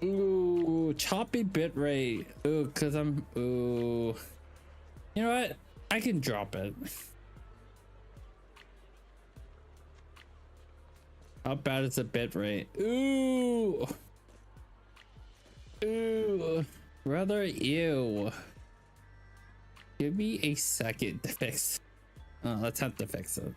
Ooh, choppy bitrate. Ooh, cause ooh. You know what? I can drop it. How bad is the bitrate? Ooh. Ooh. Rather ew. Give me a second to fix. Let's have to fix it.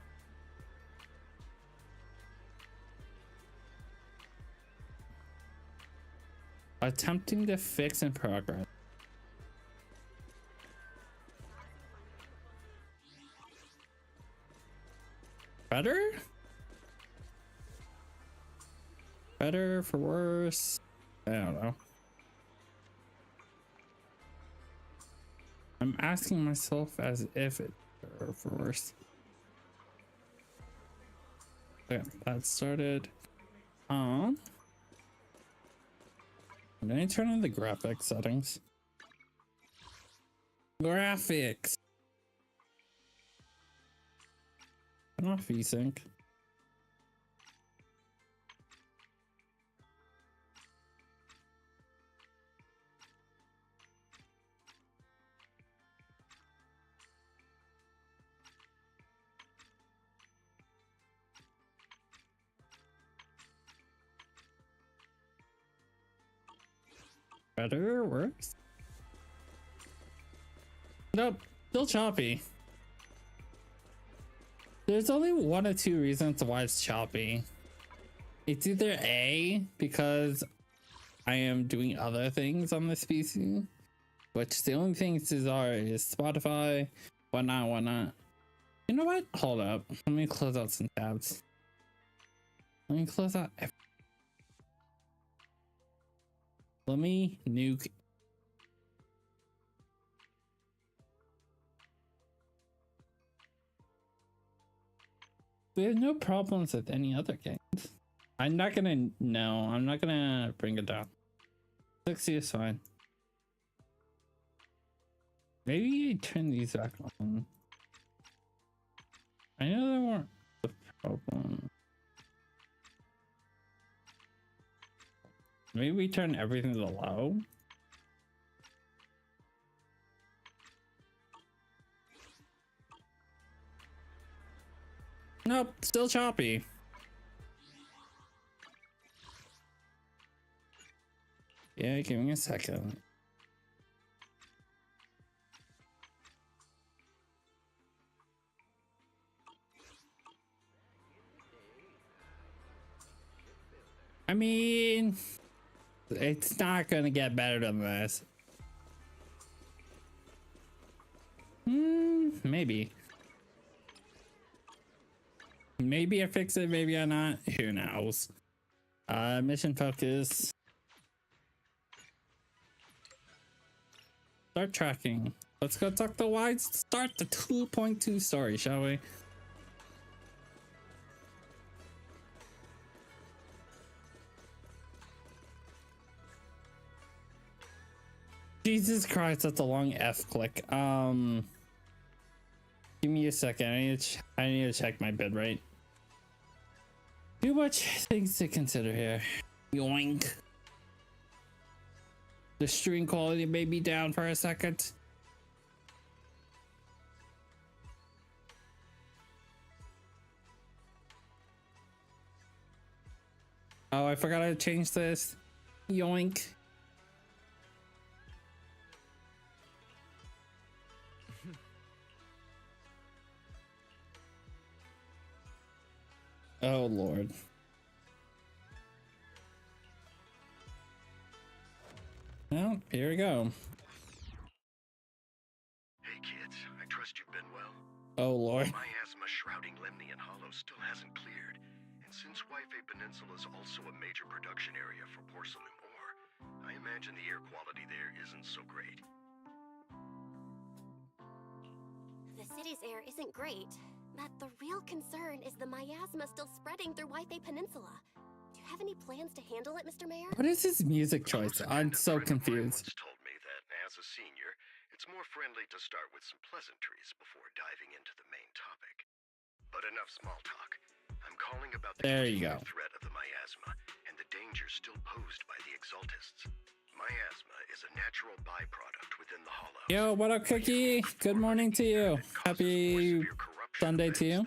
Attempting to fix in progress. Better? Better for worse? I don't know. I'm asking myself as if it's better for worse. Okay, that started. Did I turn on the graphics settings? Graphics. Turn off VSync. Better or worse? Nope, still choppy. There's only one or two reasons why it's choppy. It's either A, because I am doing other things on this PC, which the only things is Spotify, whatnot. You know what? Hold up. Let me close out some tabs. Let me close out. Let me nuke. We have no problems with any other games. I'm not gonna bring it down. 60 is fine. Maybe I turn these back on. I know they weren't the problem. Maybe we turn everything to low. Nope, still choppy. Yeah, give me a second. I mean, it's not gonna get better than this. Maybe. Maybe I fix it, maybe I not. Who knows? Mission focus. Start tracking. Let's go talk the wide. Start the 2.2 story, shall we? Jesus Christ, that's a long F click. Give me a second. I need to check my bid rate. Too much things to consider here. Yoink. The stream quality may be down for a second. Oh, I forgot to change this. Yoink. Oh Lord. Well, here we go. Hey kids, I trust you've been well. Oh Lord. Miasma shrouding Lemnian Hollow still hasn't cleared, and since Wi-Fi Peninsula is also a major production area for porcelain ore, I imagine the air quality there isn't so great. The city's air isn't great, but the real concern is the miasma still spreading through Wi-Fi Peninsula. Do you have any plans to handle it, Mr. Mayor? What is his music choice? I'm so confused. Once told me that as a senior, it's more friendly to start with some pleasantries before diving into the main topic. But enough small talk. I'm calling about the There you go. threat of the miasma and the danger still posed by the exaltists. Miasma is a natural byproduct within the hollow. Yo, what up, Cookie? Good morning to you. Happy Sunday to you.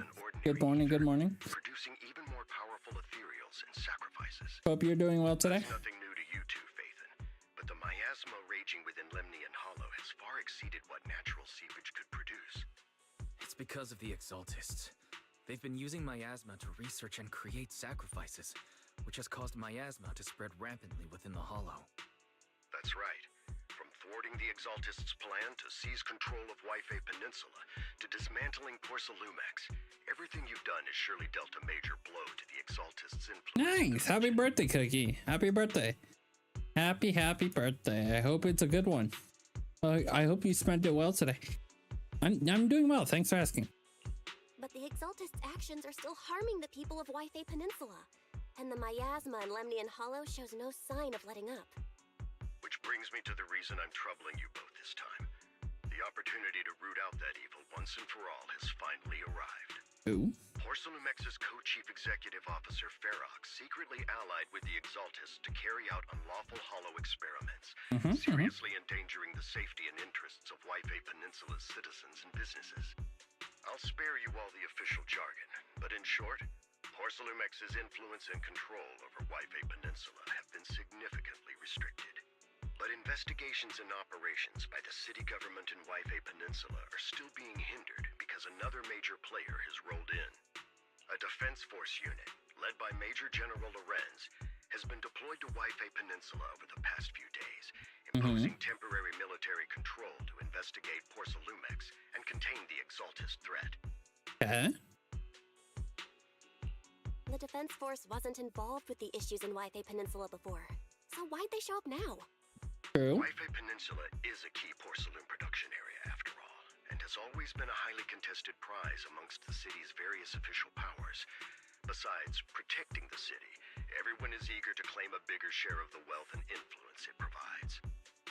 Good morning, good morning. Producing even more powerful ethereals and sacrifices. Hope you're doing well today. That's nothing new to you two, Phaethon. But the miasma raging within Lemnian Hollow has far exceeded what natural seepage could produce. It's because of the exaltists. They've been using miasma to research and create sacrifices, which has caused miasma to spread rampantly within the hollow. That's right. From thwarting the Exaltists' plan to seize control of Wi-Fi Peninsula to dismantling Porcelumex, everything you've done has surely dealt a major blow to the Exaltists' influence. Nice. Happy birthday, Cookie. Happy birthday. Happy birthday. I hope it's a good one. I hope you spent it well today. I'm doing well. Thanks for asking. But the Exaltists' actions are still harming the people of Wi-Fi Peninsula, and the miasma in Lemnian Hollow shows no sign of letting up. Which brings me to the reason I'm troubling you both this time. The opportunity to root out that evil once and for all has finally arrived. Ooh. Porcelumex's co-chief executive officer Ferox secretly allied with the Exaltists to carry out unlawful hollow experiments, seriously endangering the safety and interests of Wi-Fi Peninsula's citizens and businesses. I'll spare you all the official jargon, but in short, Porcelumex's influence and control over Wi-Fi Peninsula have been significantly restricted. But investigations and operations by the city government in Wi-Fi Peninsula are still being hindered because another major player has rolled in. A defense force unit, led by Major General Lorenz, has been deployed to Wi-Fi Peninsula over the past few days, imposing temporary military control to investigate Porcelumex and contain the Exaltist threat. The defense force wasn't involved with the issues in Wi-Fi Peninsula before, so why'd they show up now? True. Wi-Fi Peninsula is a key porcelain production area, after all, and has always been a highly contested prize amongst the city's various official powers. Besides protecting the city, everyone is eager to claim a bigger share of the wealth and influence it provides.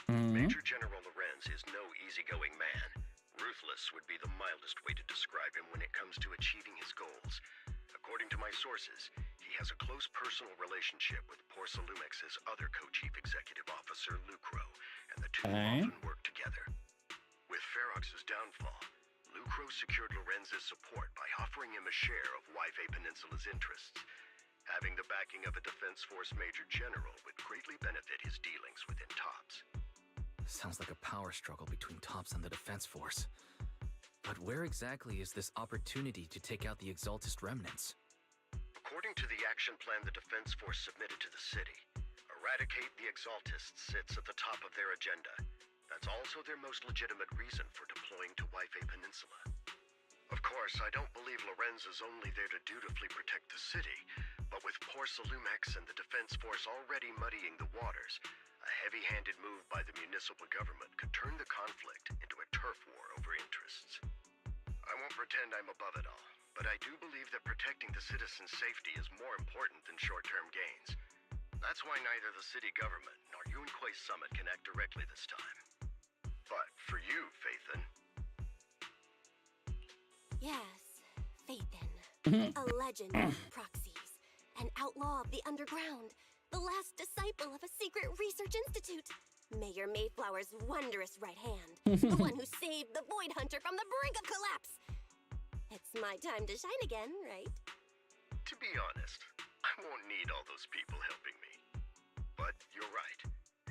Major General Lorenz is no easygoing man. Ruthless would be the mildest way to describe him when it comes to achieving his goals. According to my sources, he has a close personal relationship with Porcelumex's other co-chief executive officer, Lucro, and the two often work together. With Ferox's downfall, Lucro secured Lorenz's support by offering him a share of Wi-Fi Peninsula's interests. Having the backing of a Defense Force Major General would greatly benefit his dealings within TOPS. Sounds like a power struggle between TOPS and the Defense Force. But where exactly is this opportunity to take out the Exaltist remnants? According to the action plan the Defense Force submitted to the city, eradicate the Exaltists sits at the top of their agenda. That's also their most legitimate reason for deploying to Wi-Fi Peninsula. Of course, I don't believe Lorenz is only there to dutifully protect the city, but with Porcelumex and the Defense Force already muddying the waters, a heavy-handed move by the municipal government could turn the conflict into a turf war over interests. I won't pretend I'm above it all, but I do believe that protecting the citizens' safety is more important than short-term gains. That's why neither the city government nor Yunquay Summit can act directly this time. But for you, Phaethon... Yes, Phaethon. A legend of proxies. An outlaw of the underground. The last disciple of a secret research institute. Mayor Mayflower's wondrous right hand. The one who saved the Void Hunter from the brink of collapse. It's my time to shine again, right? To be honest, I won't need all those people helping me. But you're right.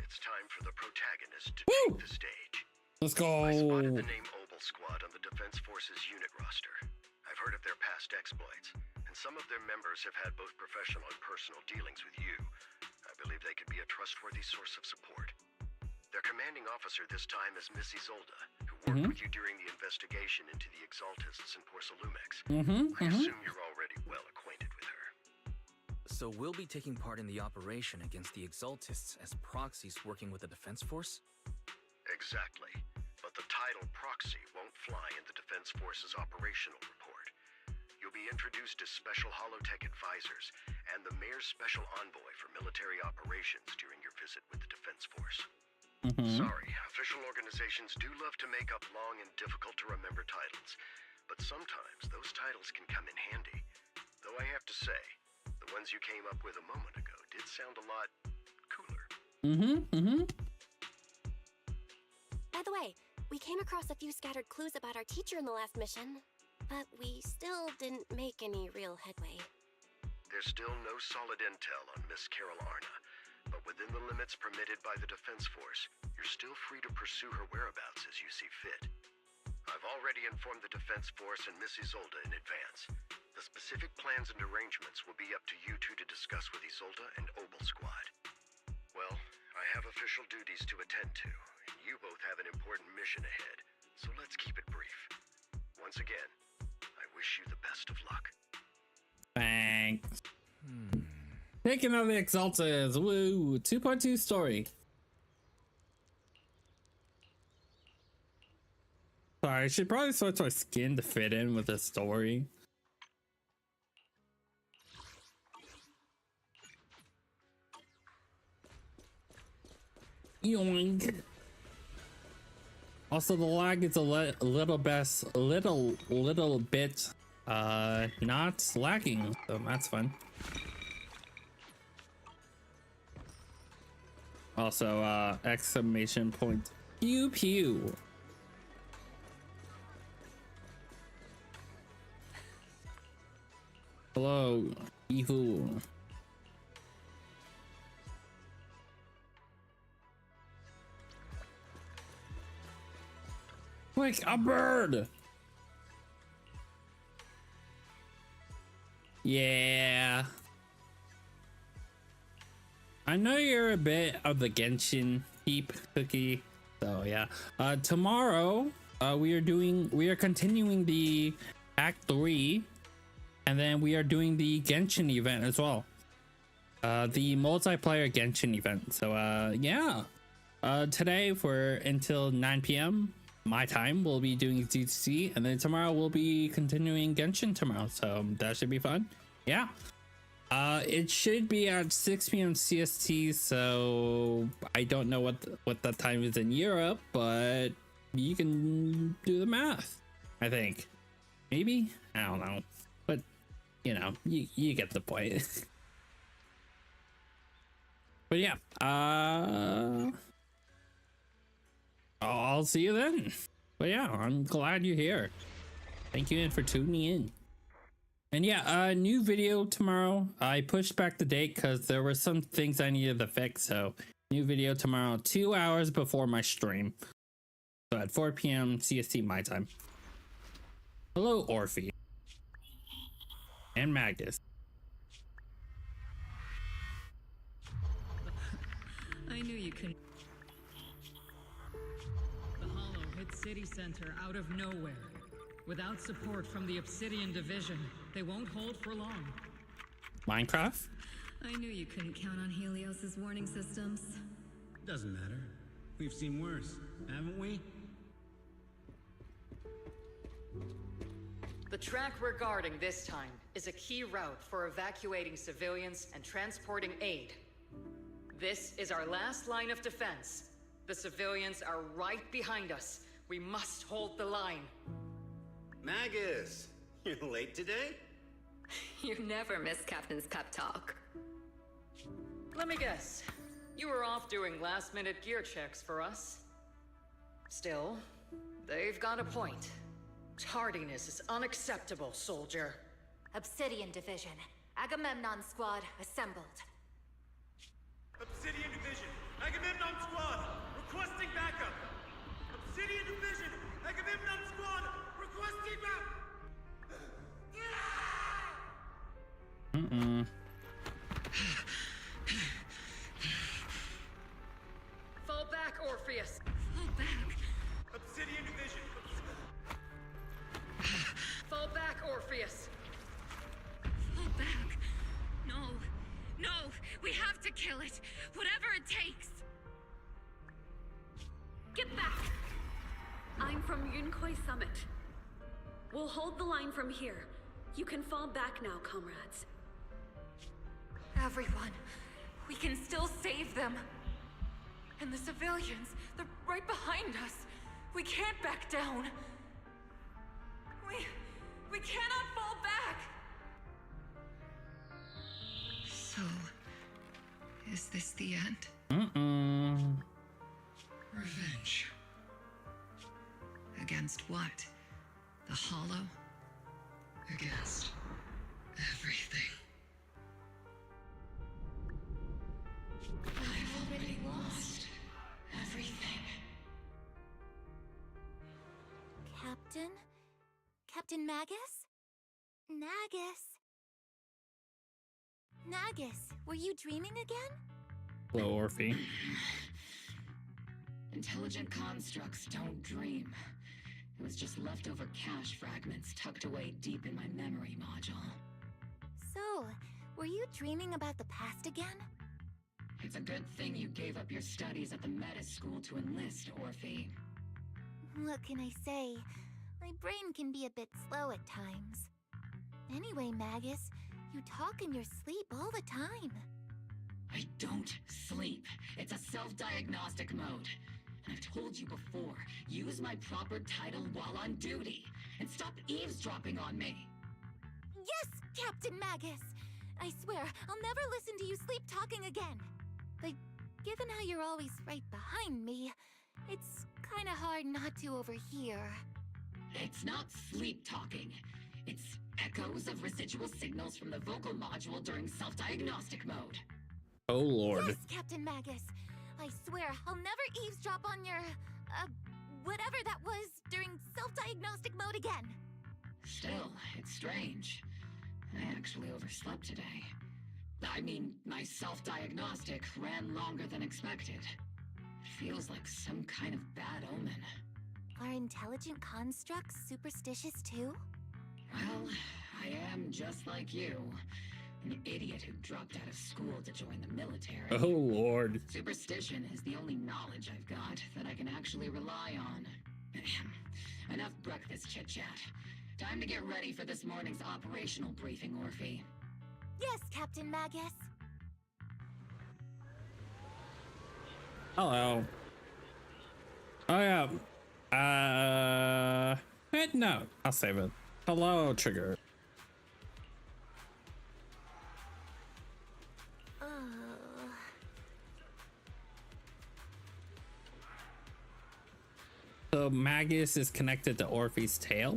It's time for the protagonist to take the stage. Let's go. I spotted the name Obel Squad on the Defense Force's unit roster. I've heard of their past exploits, and some of their members have had both professional and personal dealings with you. I believe they could be a trustworthy source of support. Their commanding officer this time is Miss Isolda, who worked with you during the investigation into the Exaltists and Porcelumex. I assume you're already well acquainted with her. So we'll be taking part in the operation against the Exaltists as proxies working with the Defense Force? Exactly. But the title proxy won't fly in the Defense Force's operational report. You'll be introduced as Special Holotech Advisors and the Mayor's Special Envoy for Military Operations during your visit with the Defense Force. Sorry, official organizations do love to make up long and difficult to remember titles, but sometimes those titles can come in handy. Though I have to say, the ones you came up with a moment ago did sound a lot cooler. By the way, we came across a few scattered clues about our teacher in the last mission, but we still didn't make any real headway. There's still no solid intel on Miss Carol Arna, but within the limits permitted by the Defense Force, you're still free to pursue her whereabouts as you see fit. I've already informed the Defense Force and Miss Isolde in advance. The specific plans and arrangements will be up to you two to discuss with Isolde and Obel Squad. Well, I have official duties to attend to, and you both have an important mission ahead, so let's keep it brief. Once again, I wish you the best of luck. Thanks. Taking out the Exalted. Woo! 2.2 story. Sorry, I should probably switch my skin to fit in with the story. Yoink. Also, the lag is a little bit not lagging, so that's fun. Also, exclamation point pew pew. Hello, Ihu. Quick, a bird! Yeah. I know you're a bit of the Genshin peep cookie, so yeah. Tomorrow, we are continuing the Act 3, and then we are doing the Genshin event as well. The multiplayer Genshin event. So yeah. Today for until 9 p.m. my time, we'll be doing ZZZ, and then tomorrow we'll be continuing Genshin tomorrow, so that should be fun. Yeah. It should be at 6 p.m. CST, so I don't know what that time is in Europe, but you can do the math, I think. Maybe? I don't know. But, you know, you get the point. But yeah, I'll see you then. But yeah, I'm glad you're here. Thank you for tuning in. And yeah, new video tomorrow. I pushed back the date because there were some things I needed to fix. So new video tomorrow, 2 hours before my stream. So at 4 p.m. CST my time. Hello, Orphe. And Magus. I knew you couldn't. The Hollow hit City Center out of nowhere. Without support from the Obsidian Division, they won't hold for long. Minecraft? I knew you couldn't count on Helios's warning systems. Doesn't matter. We've seen worse, haven't we? The track we're guarding this time is a key route for evacuating civilians and transporting aid. This is our last line of defense. The civilians are right behind us. We must hold the line. Magus, you're late today? You never miss Captain's pep talk. Let me guess. You were off doing last-minute gear checks for us. Still, they've got a point. Tardiness is unacceptable, soldier. Obsidian Division. Agamemnon Squad assembled. Obsidian Division, Agamemnon Squad, requesting backup. Obsidian Division, Agamemnon Squad, requesting backup. Fall back, Orpheus. Fall back. Obsidian Division. Fall back, Orpheus. Fall back. No. No. We have to kill it. Whatever it takes. Get back! I'm from Yunkoi Summit. We'll hold the line from here. You can fall back now, comrades. Everyone, we can still save them. And the civilians, they're right behind us. We can't back down. We cannot fall back. Is this the end? Mm-mm. Revenge. Against what? The Hollow? Against everything. I've already lost everything. Captain Magus? Nagus, were you dreaming again? Hello, Orphe. Intelligent constructs don't dream. It was just leftover cache fragments tucked away deep in my memory module. So, were you dreaming about the past again? It's a good thing you gave up your studies at the Meta School to enlist, Orphe. What can I say? My brain can be a bit slow at times. Anyway, Magus, you talk in your sleep all the time. I don't sleep. It's a self-diagnostic mode. And I've told you before, use my proper title while on duty, and stop eavesdropping on me. Yes, Captain Magus! I swear, I'll never listen to you sleep talking again. But given how you're always right behind me, it's kinda hard not to overhear. It's not sleep talking. It's echoes of residual signals from the vocal module during self-diagnostic mode. Oh, Lord. Yes, Captain Magus. I swear, I'll never eavesdrop on your, whatever that was during self-diagnostic mode again. Still, it's strange. I actually overslept today. I mean, my self-diagnostic ran longer than expected. It feels like some kind of bad omen. Are intelligent constructs superstitious too? Well, I am just like you. An idiot who dropped out of school to join the military. Oh, Lord. Superstition is the only knowledge I've got that I can actually rely on. Enough breakfast chit-chat. Time to get ready for this morning's operational briefing, Orphe. Yes, Captain Magus. Hello. Oh, yeah. No, I'll save it. Hello, Trigger. So Magus is connected to Orphe's tail,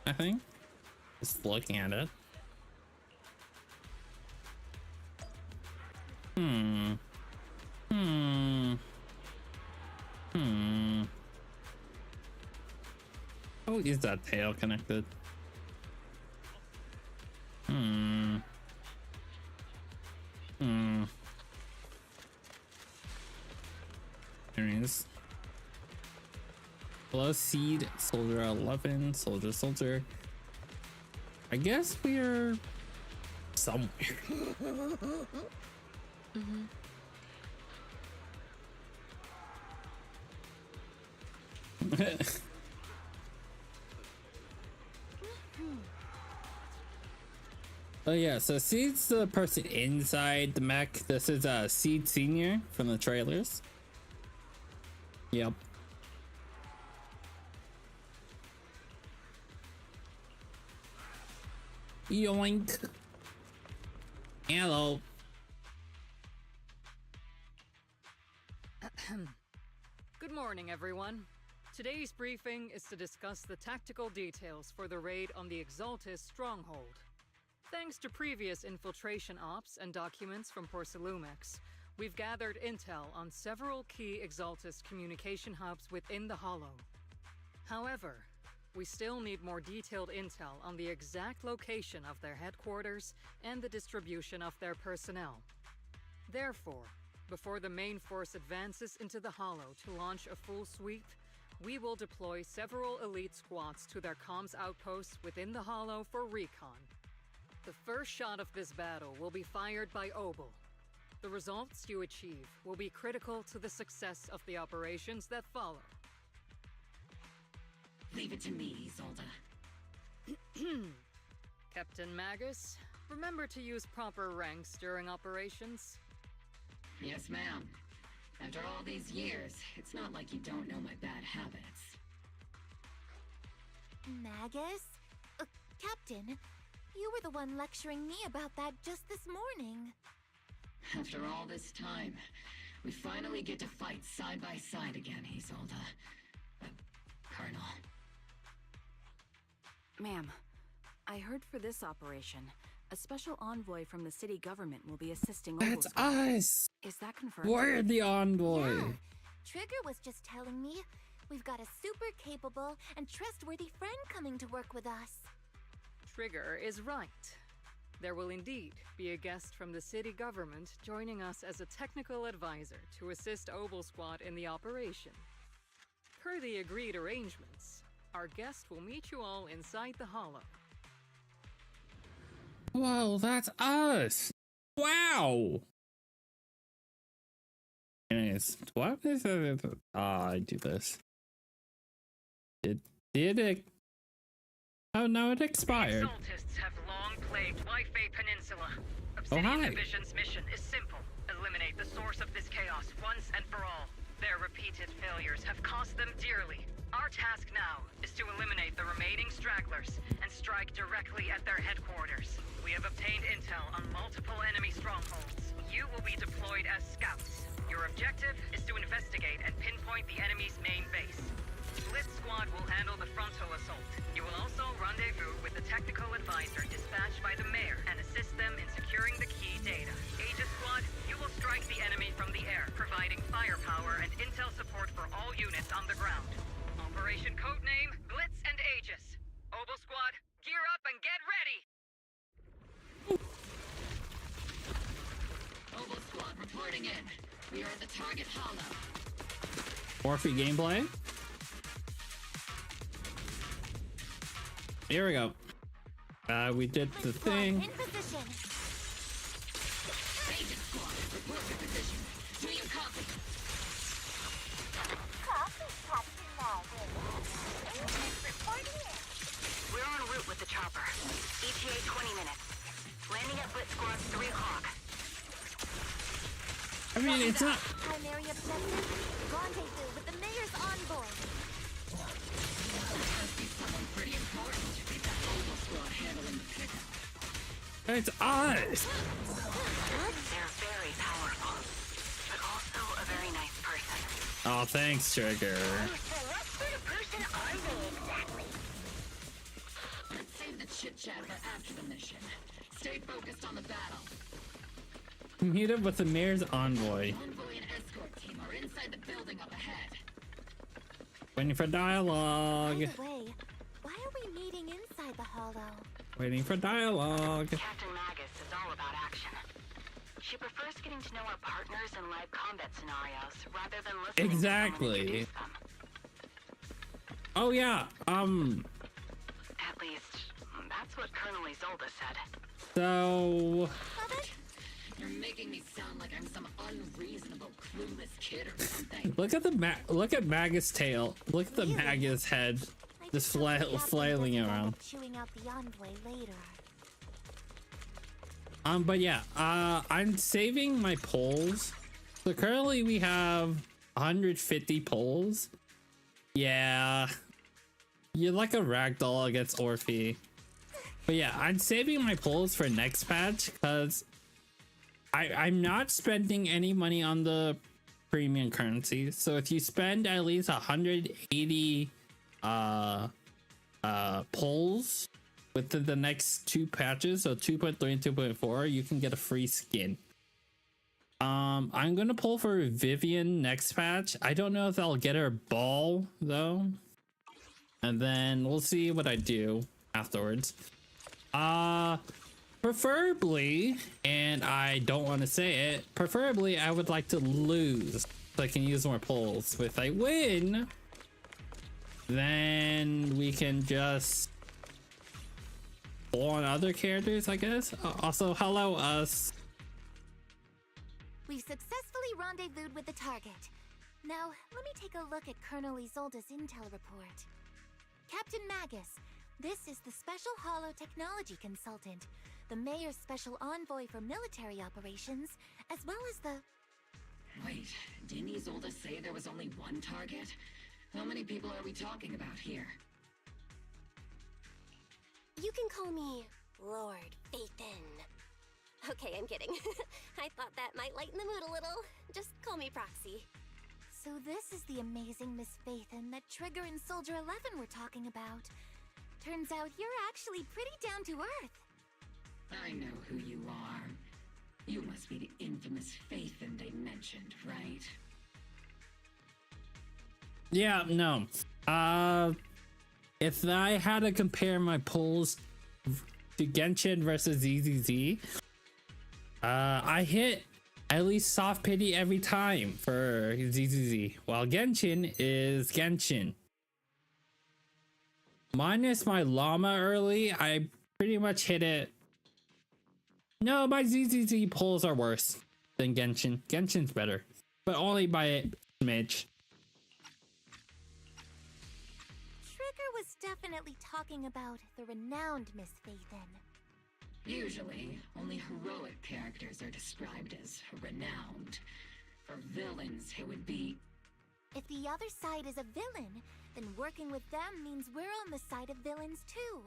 I think. Just looking at it. How is that tail connected? There it is. Hello, Seed, Soldier 11, Soldier. I guess we're somewhere. Oh yeah, so Seed's the person inside the mech. This is Seed Senior from the trailers. Yep. Yoink. Hello. Good morning, everyone. Today's briefing is to discuss the tactical details for the raid on the Exaltis stronghold. Thanks to previous infiltration ops and documents from Porcelumex, we've gathered intel on several key Exaltis communication hubs within the Hollow. However, we still need more detailed intel on the exact location of their headquarters and the distribution of their personnel. Therefore, before the main force advances into the Hollow to launch a full sweep, we will deploy several elite squads to their comms outposts within the Hollow for recon. The first shot of this battle will be fired by Obel. The results you achieve will be critical to the success of the operations that follow. Leave it to me, Isolde. Captain Magus, remember to use proper ranks during operations. Yes, ma'am. After all these years, it's not like you don't know my bad habits. Magus? Captain, you were the one lecturing me about that just this morning. After all this time, we finally get to fight side by side again, Isolde. Colonel. Ma'am, I heard for this operation, a special envoy from the city government will be assisting. That's us! Is that confirmed? We're the envoy! Yeah. Trigger was just telling me we've got a super capable and trustworthy friend coming to work with us. Trigger is right. There will indeed be a guest from the city government joining us as a technical advisor to assist Obel Squad in the operation. Per the agreed arrangements, our guest will meet you all inside the hollow. Whoa, that's us! Wow! Anyways, what is it? I do this. Did it? Oh no, it expired. The Exaltists have long plagued Wi-Fi Peninsula. Oh, Obsidian hi. Division's mission is simple. Eliminate the source of this chaos once and for all. Their repeated failures have cost them dearly. Our task now is to eliminate the remaining stragglers and strike directly at their headquarters. We have obtained intel on multiple enemy strongholds. You will be deployed as scouts. Your objective is to investigate and pinpoint the enemy's main base. Blitz Squad will handle the frontal assault. You will also rendezvous with the technical advisor dispatched by the mayor and assist them in securing the key data. Aegis Squad, you will strike the enemy from the air, providing firepower and intel support for all units on the ground. Operation codename Blitz and Aegis. Obel Squad, gear up and get ready! Obel Squad reporting in. We are at the target hollow. Orphe gameplay. Here we go. We did the thing. In position. Agent Squad, report your position. Do you copy? Copy, Captain Marvel. Agent reporting in. We're en route with the chopper. ETA 20 minutes. Landing at Blitz Squad 3 o'clock. I mean, it's not. Primary objective, rendezvous with the mayor's envoy. Must be someone pretty important to keep that Obel Squad handling the pickup. It's us. They're very powerful, but also a very nice person. Oh, thanks, Trigger. So what sort of person are they exactly? Let's save the chit-chat for after the mission. Stay focused on the battle. Meet up with the mayor's envoy. Envoy and escort team are inside the building up ahead. Waiting for dialogue. By the way, why are we meeting inside the hollow? Waiting for dialogue. Captain Magus is all about action. She prefers getting to know our partners in live combat scenarios rather than listening Exactly. to someone introduce them. Oh yeah. At least, that's what Colonel Isolde said. So. You're making me sound like I'm some unreasonable, clueless kid or something. Look at the look at Magus' tail. Look at the Magus head, just flailing around. Chewing out the envoy later. But yeah, I'm saving my polls. So currently we have 150 polls. Yeah, you're like a ragdoll against Orphe. But yeah, I'm saving my polls for next patch because I'm not spending any money on the premium currency. So if you spend at least 180 polls within the next 2 patches, so 2.3 and 2.4, you can get a free skin. I'm gonna pull for Vivian next patch. I don't know if I'll get her ball though, and then we'll see what I do afterwards. Preferably, and I don't want to say it, preferably I would like to lose so I can use more pulls. If I win, then we can just pull on other characters, I guess. Also, hello us. We've successfully rendezvoused with the target. Now, let me take a look at Colonel Isolde's intel report. Captain Magus, this is the Special Hollow Technology Consultant, the Mayor's Special Envoy for military operations, as well as the... Wait, didn't Isolde say there was only one target? How many people are we talking about here? You can call me Lord Phaethon. Okay, I'm kidding. I thought that might lighten the mood a little. Just call me Proxy. So this is the amazing Miss Phaethon that Trigger and Soldier 11 were talking about. Turns out you're actually pretty down to earth. I know who you are. You must be the infamous Phaethon they mentioned, right? Yeah, no. If I had to compare my pulls to Genshin versus ZZZ, I hit at least soft pity every time for ZZZ, while Genshin is Genshin. Minus my llama early, I pretty much hit it. No, my ZZZ pulls are worse than Genshin. Genshin's better, but only by a smidge. Trigger was definitely talking about the renowned Miss Phaethon. Usually, only heroic characters are described as renowned. For villains, it would be... If the other side is a villain, then working with them means we're on the side of villains too.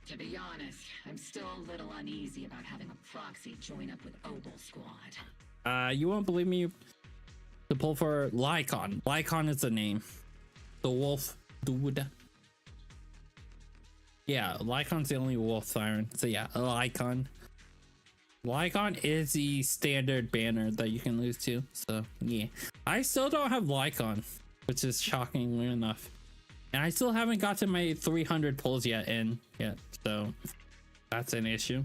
To be honest, I'm still a little uneasy about having a proxy join up with Obel Squad. You won't believe me. To pull for Lycon. Lycon is the name. The wolf dude. Yeah, Lycon's the only wolf siren. So yeah, Lycon. Lycon is the standard banner that you can lose to. So yeah, I still don't have Lycon, which is shockingly enough. And I still haven't gotten my 300 pulls yet. So that's an issue.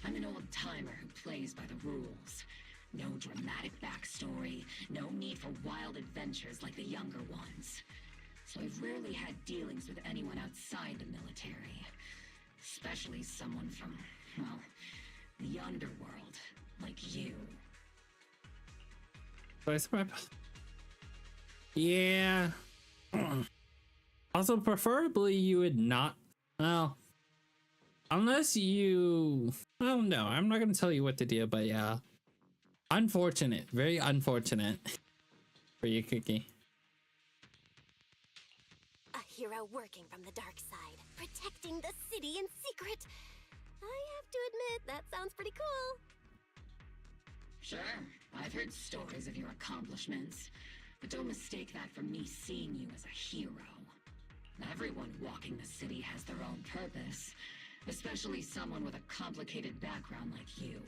I'm an old timer who plays by the rules. No dramatic backstory, no need for wild adventures like the younger ones. So I've rarely had dealings with anyone outside the military. Especially someone from, well, the underworld, like you. Yeah. Also, preferably you would not. Well, unless you. I don't know. I'm not going to tell you what to do, but yeah. Unfortunate. Very unfortunate for you, Cookie. A hero working from the dark side, protecting the city in secret. I have to admit, that sounds pretty cool. Sure, I've heard stories of your accomplishments, but don't mistake that for me seeing you as a hero. Everyone walking the city has their own purpose, especially someone with a complicated background like you.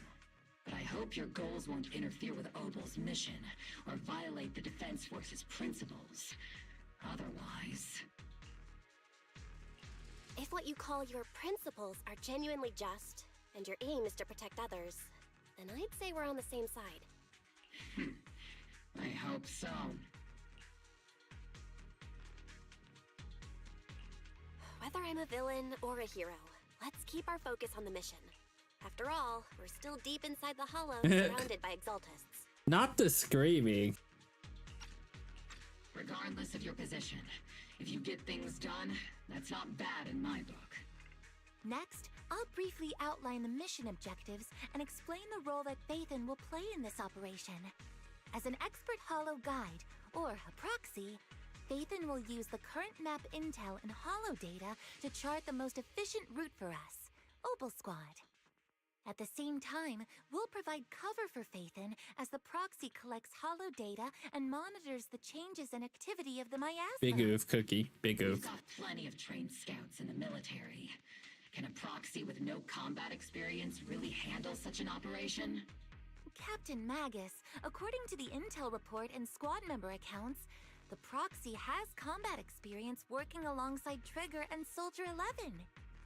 But I hope your goals won't interfere with Obel's mission, or violate the Defense Force's principles. Otherwise... If what you call your principles are genuinely just, and your aim is to protect others, then I'd say we're on the same side. I hope so. Whether I'm a villain or a hero, let's keep our focus on the mission. After all, we're still deep inside the Hollow, surrounded by Exaltists. Not the screaming. Regardless of your position, if you get things done, that's not bad in my book. Next, I'll briefly outline the mission objectives and explain the role that Phaethon will play in this operation. As an expert Hollow guide, or a proxy, Phaethon will use the current map intel and Hollow data to chart the most efficient route for us, Obel Squad. At the same time, we'll provide cover for Phaethon as the proxy collects Hollow data and monitors the changes and activity of the miasma. Big oof, Cookie. Big oof. We've got plenty of trained scouts in the military. Can a proxy with no combat experience really handle such an operation? Captain Magus, according to the intel report and squad member accounts, the proxy has combat experience working alongside Trigger and Soldier 11.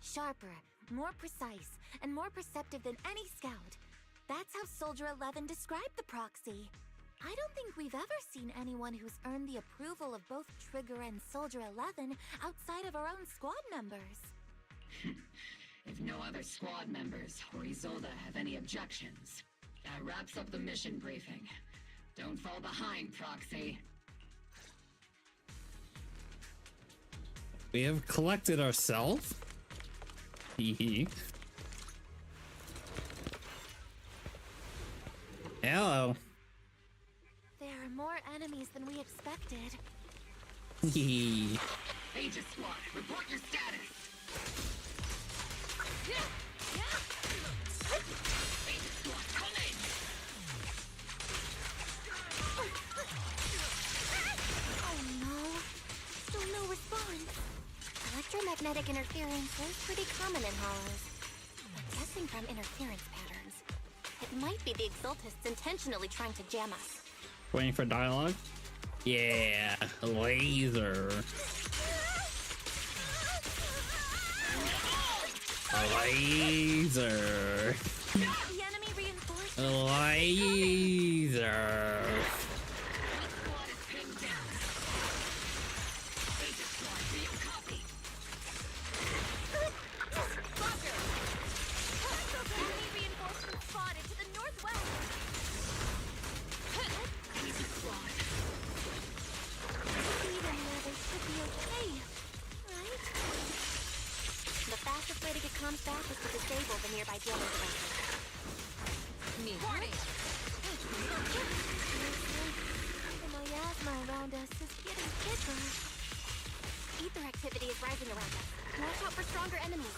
Sharper, more precise, and more perceptive than any scout. That's how Soldier 11 described the proxy. I don't think we've ever seen anyone who's earned the approval of both Trigger and Soldier 11 outside of our own squad members. If no other squad members or Isolde have any objections, that wraps up the mission briefing. Don't fall behind, Proxy. We have collected ourselves. Hee. Hello. There are more enemies than we expected. Hee. Aegis Squad, report your status! Oh no. Still no response. Electromagnetic interference is pretty common in hollows. But guessing from interference patterns, it might be the Exaltists intentionally trying to jam us. Waiting for dialogue? Yeah, laser. Laser. The enemy reinforced. Laser. Enemy reinforcements spotted to the northwest. Even there, they should be okay, right? The fastest way to get comms back is to disable the nearby jamming devices. Warning! The miasma around us is getting thicker. Ether activity is rising around us. Watch out for stronger enemies.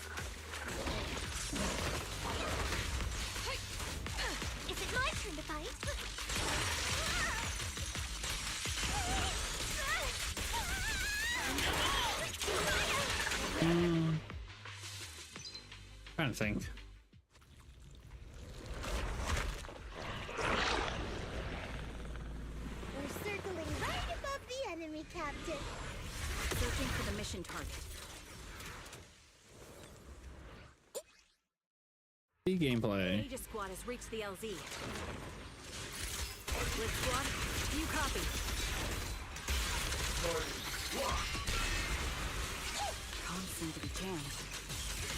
Is it my turn to fight? Trying to think. We're circling right above the enemy, Captain. Searching for the mission target. The gameplay. Aegis Squad has reached the LZ. Blitz Squad, you copy. Comms seem to be jammed.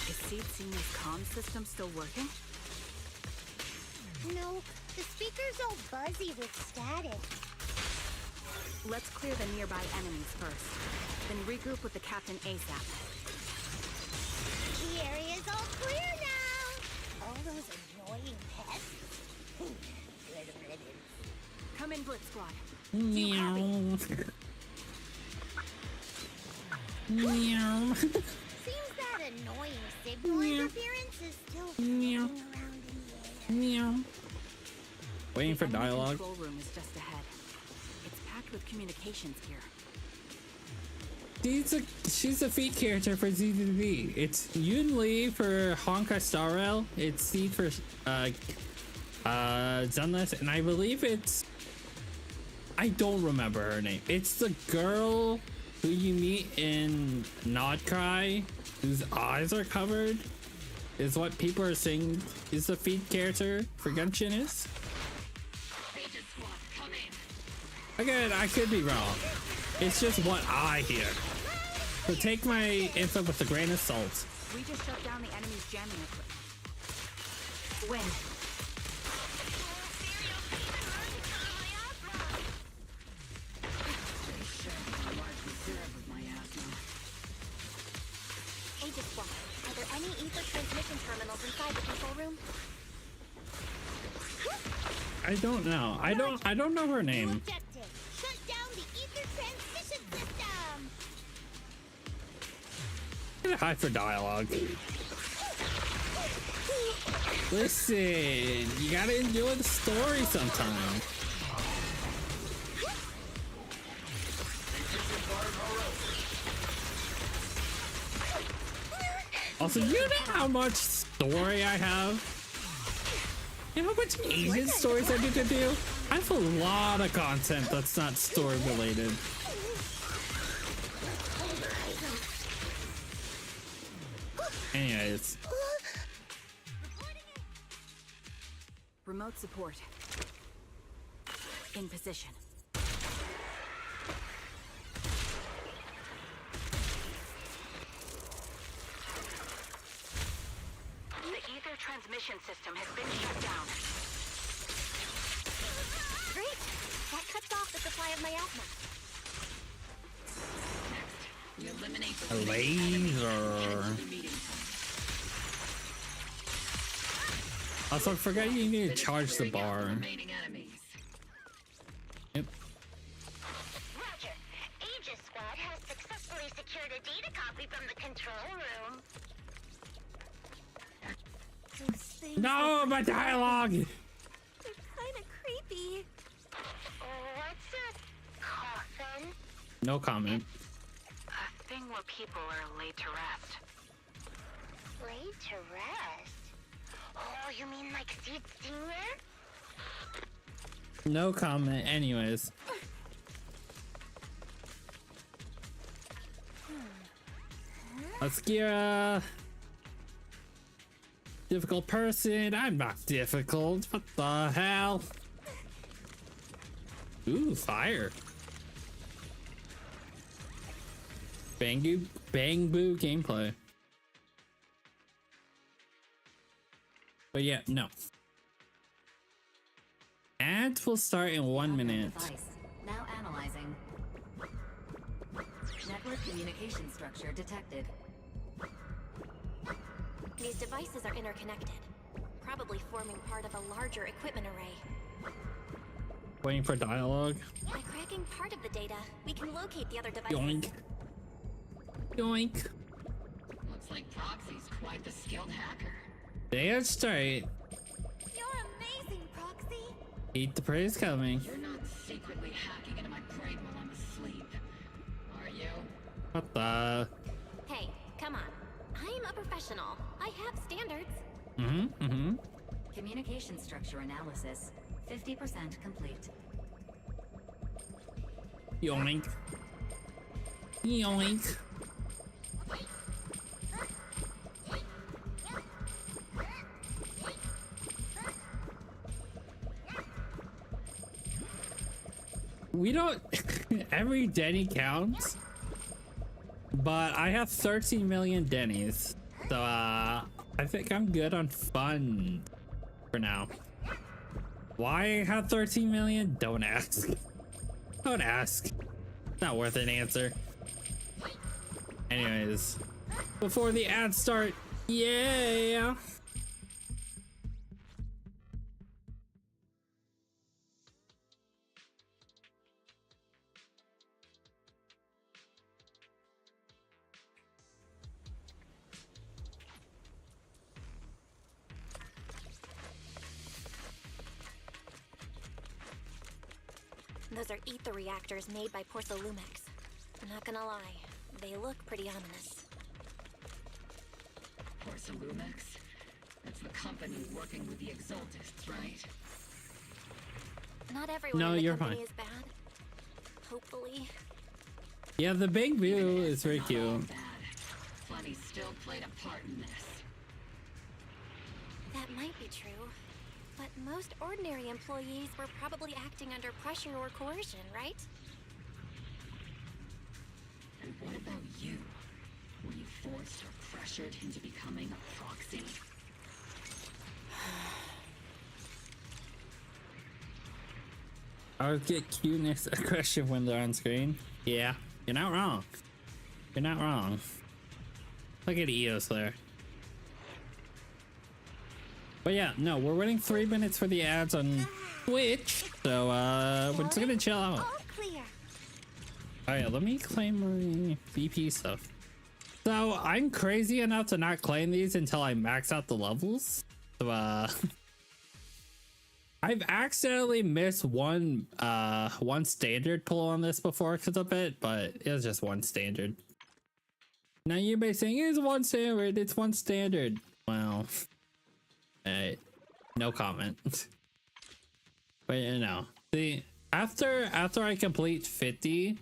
Is Seed Senior's comm system still working? No, the speaker's all buzzy with static. Let's clear the nearby enemies first. Then regroup with the captain ASAP. The area's all clear now. All those annoying pests. Good riddance. Come in, Blitz Squad. Meow. Meow. Seems that annoying signal interference is still floating around in the air. Meow. Waiting for The enemy dialogue. control room is just ahead. It's packed with communications gear. She's a feed character for ZZZ. It's Yun Lee for Honk Starrel. It's C for Zenless, and I believe it's, I don't remember her name. It's the girl who you meet in Nod Cry, whose eyes are covered, is what people are saying is the feed character for Genshin is. Again, I could be wrong. It's just what I hear. So take my info with a grain of salt. We just shut down the enemy's jamming equipment. Win. Aegis Squad, are there any ether transmission terminals inside the control room? I don't know. I don't know her name. Objective: shut down the ether transmission system. Hi for dialogue. Listen, you gotta enjoy the story sometime. Also, you know how much story I have? You know how much Asian stories I need to do? I have a lot of content that's not story related. Anyways. Remote support. In position. The ether transmission system has been shut down. Great! That cuts off the supply of miasma. You eliminate A laser. Also, forget you need to charge the bar. Yep. Roger. Aegis Squad has successfully secured a data copy from the control room. Those things. No, my dialogue. They're kind of creepy. What's a coffin? No comment. A thing where people are laid to rest. Laid to rest? Oh, you mean like Sid Senior? No comment. Anyways. Obscura. Difficult person. I'm not difficult. What the hell? Ooh, fire. Bang boo gameplay. But yeah, no. Ads will start in 1 minute. Device. Now analyzing. Network communication structure detected. These devices are interconnected, probably forming part of a larger equipment array. Waiting for dialogue. By cracking part of the data, we can locate the other devices. Yoink. Yoink. Looks like Proxy's quite the skilled hacker. They are straight. You're amazing, Proxy. Eat the praise coming. You're not secretly hacking into my brain while I'm asleep, are you? What the? Hey, come on. I'm a professional. I have standards. Communication structure analysis 50% complete. Yoink. Yoink. We don't. Every Denny counts. But I have 13 million Denny's. So, I think I'm good on fun for now. Why I have 13 million? Don't ask. Don't ask. Not worth an answer. Anyways, before the ads start, yeah. Those are ether reactors made by Porcelumex. I'm not gonna lie, they look pretty ominous. Porcelumex? That's the company working with the Exaltists, right? Not everyone No, in the you're company fine. is bad. Hopefully. Yeah, the big view is very Not all cute. bad. Plenty still played a part in this. That might be true. But most ordinary employees were probably acting under pressure or coercion, right? And what about you? Were you forced or pressured into becoming a proxy? I would get cuteness aggressive when they're on screen. Yeah, you're not wrong. You're not wrong. Look at Eos there. But yeah, no, we're waiting 3 minutes for the ads on Twitch. So we're just gonna chill out. All clear. Alright, let me claim my VP stuff. So I'm crazy enough to not claim these until I max out the levels. So I've accidentally missed one standard pull on this before because of it, but it was just one standard. Now you may be saying it's one standard, it's one standard. Well, no comment. But you know, see, after I complete 50,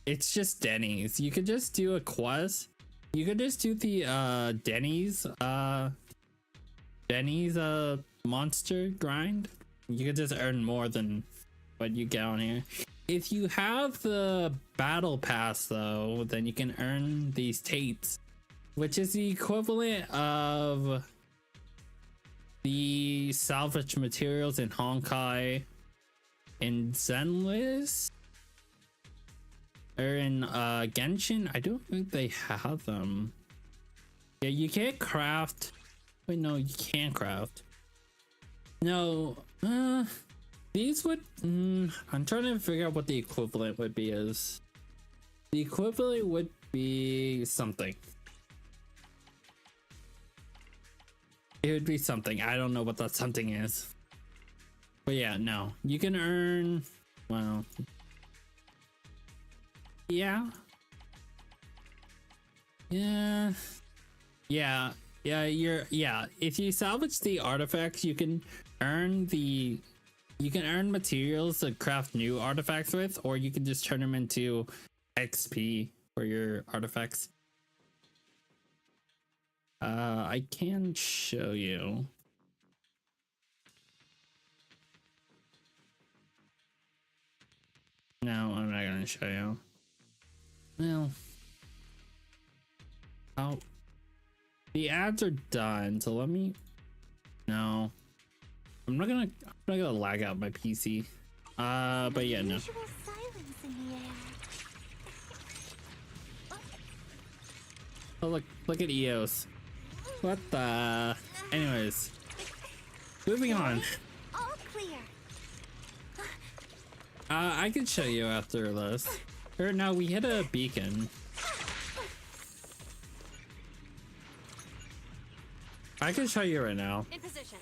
it's just Denny's. You could just do a quest. You could just do the Denny's monster grind. You could just earn more than what you get on here. If you have the battle pass though, then you can earn these tates, which is the equivalent of the salvage materials in Honkai in Zenless or in Genshin. I don't think they have them. Yeah, you can't craft. Wait, no, you can craft. No, these would. I'm trying to figure out what the equivalent would be. Is the equivalent would be something. It would be something. I don't know what that something is. But yeah, no. You can earn... Well... Yeah. Yeah. Yeah. Yeah. If you salvage the artifacts, you can earn materials to craft new artifacts with, or you can just turn them into XP for your artifacts. I can show you. No, I'm not gonna show you. Well, oh, the ads are done, so let me. No, I'm not gonna lag out my PC. But yeah, no. Oh, look at EOS. What the? Anyways, moving on. All clear. I can show you after this. Or no, we hit a beacon. I can show you right now. In position.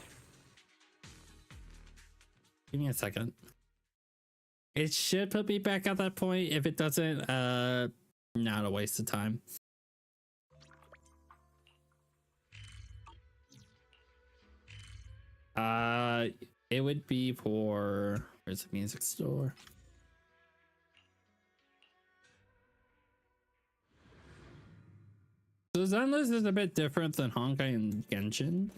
Give me a second. It should put me back at that point. If it doesn't, not a waste of time. It would be for, where's the music store? So Zenless is a bit different than Honkai and Genshin,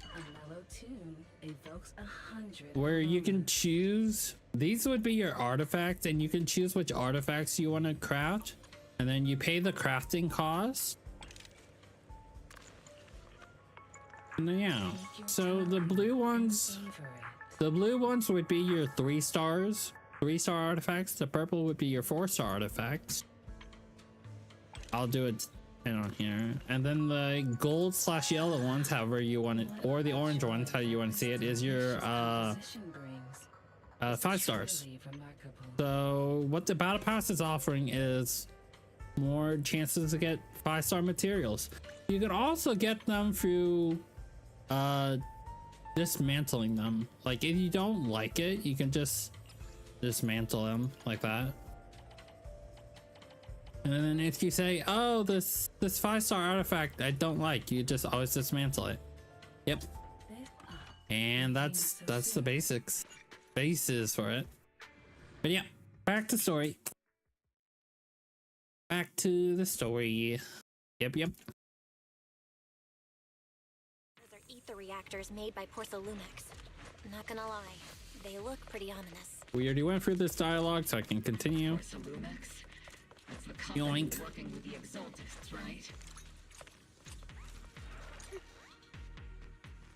A mellow tune evokes 100. where you can choose, these would be your artifacts, and you can choose which artifacts you want to craft, and then you pay the crafting cost. And then, yeah, so the blue ones would be your 3 stars, 3-star artifacts. The purple would be your 4-star artifacts. I'll do it on here. And then the gold / yellow ones, however you want it, or the orange ones, how you want to see it, is your 5 stars. So what the battle pass is offering is more chances to get 5-star materials. You can also get them through dismantling them. Like, if you don't like it, you can just dismantle them like that. And then if you say, oh, this 5-star artifact I don't like, you just always dismantle it. Yep. And that's the basis for it. But yeah, back to story. Back to the story. Yep. Those are ether reactors made by Porcelumex. Not gonna lie, they look pretty ominous. We already went through this dialogue, so I can continue. That's the company Yoink. working with the Exaltists, right?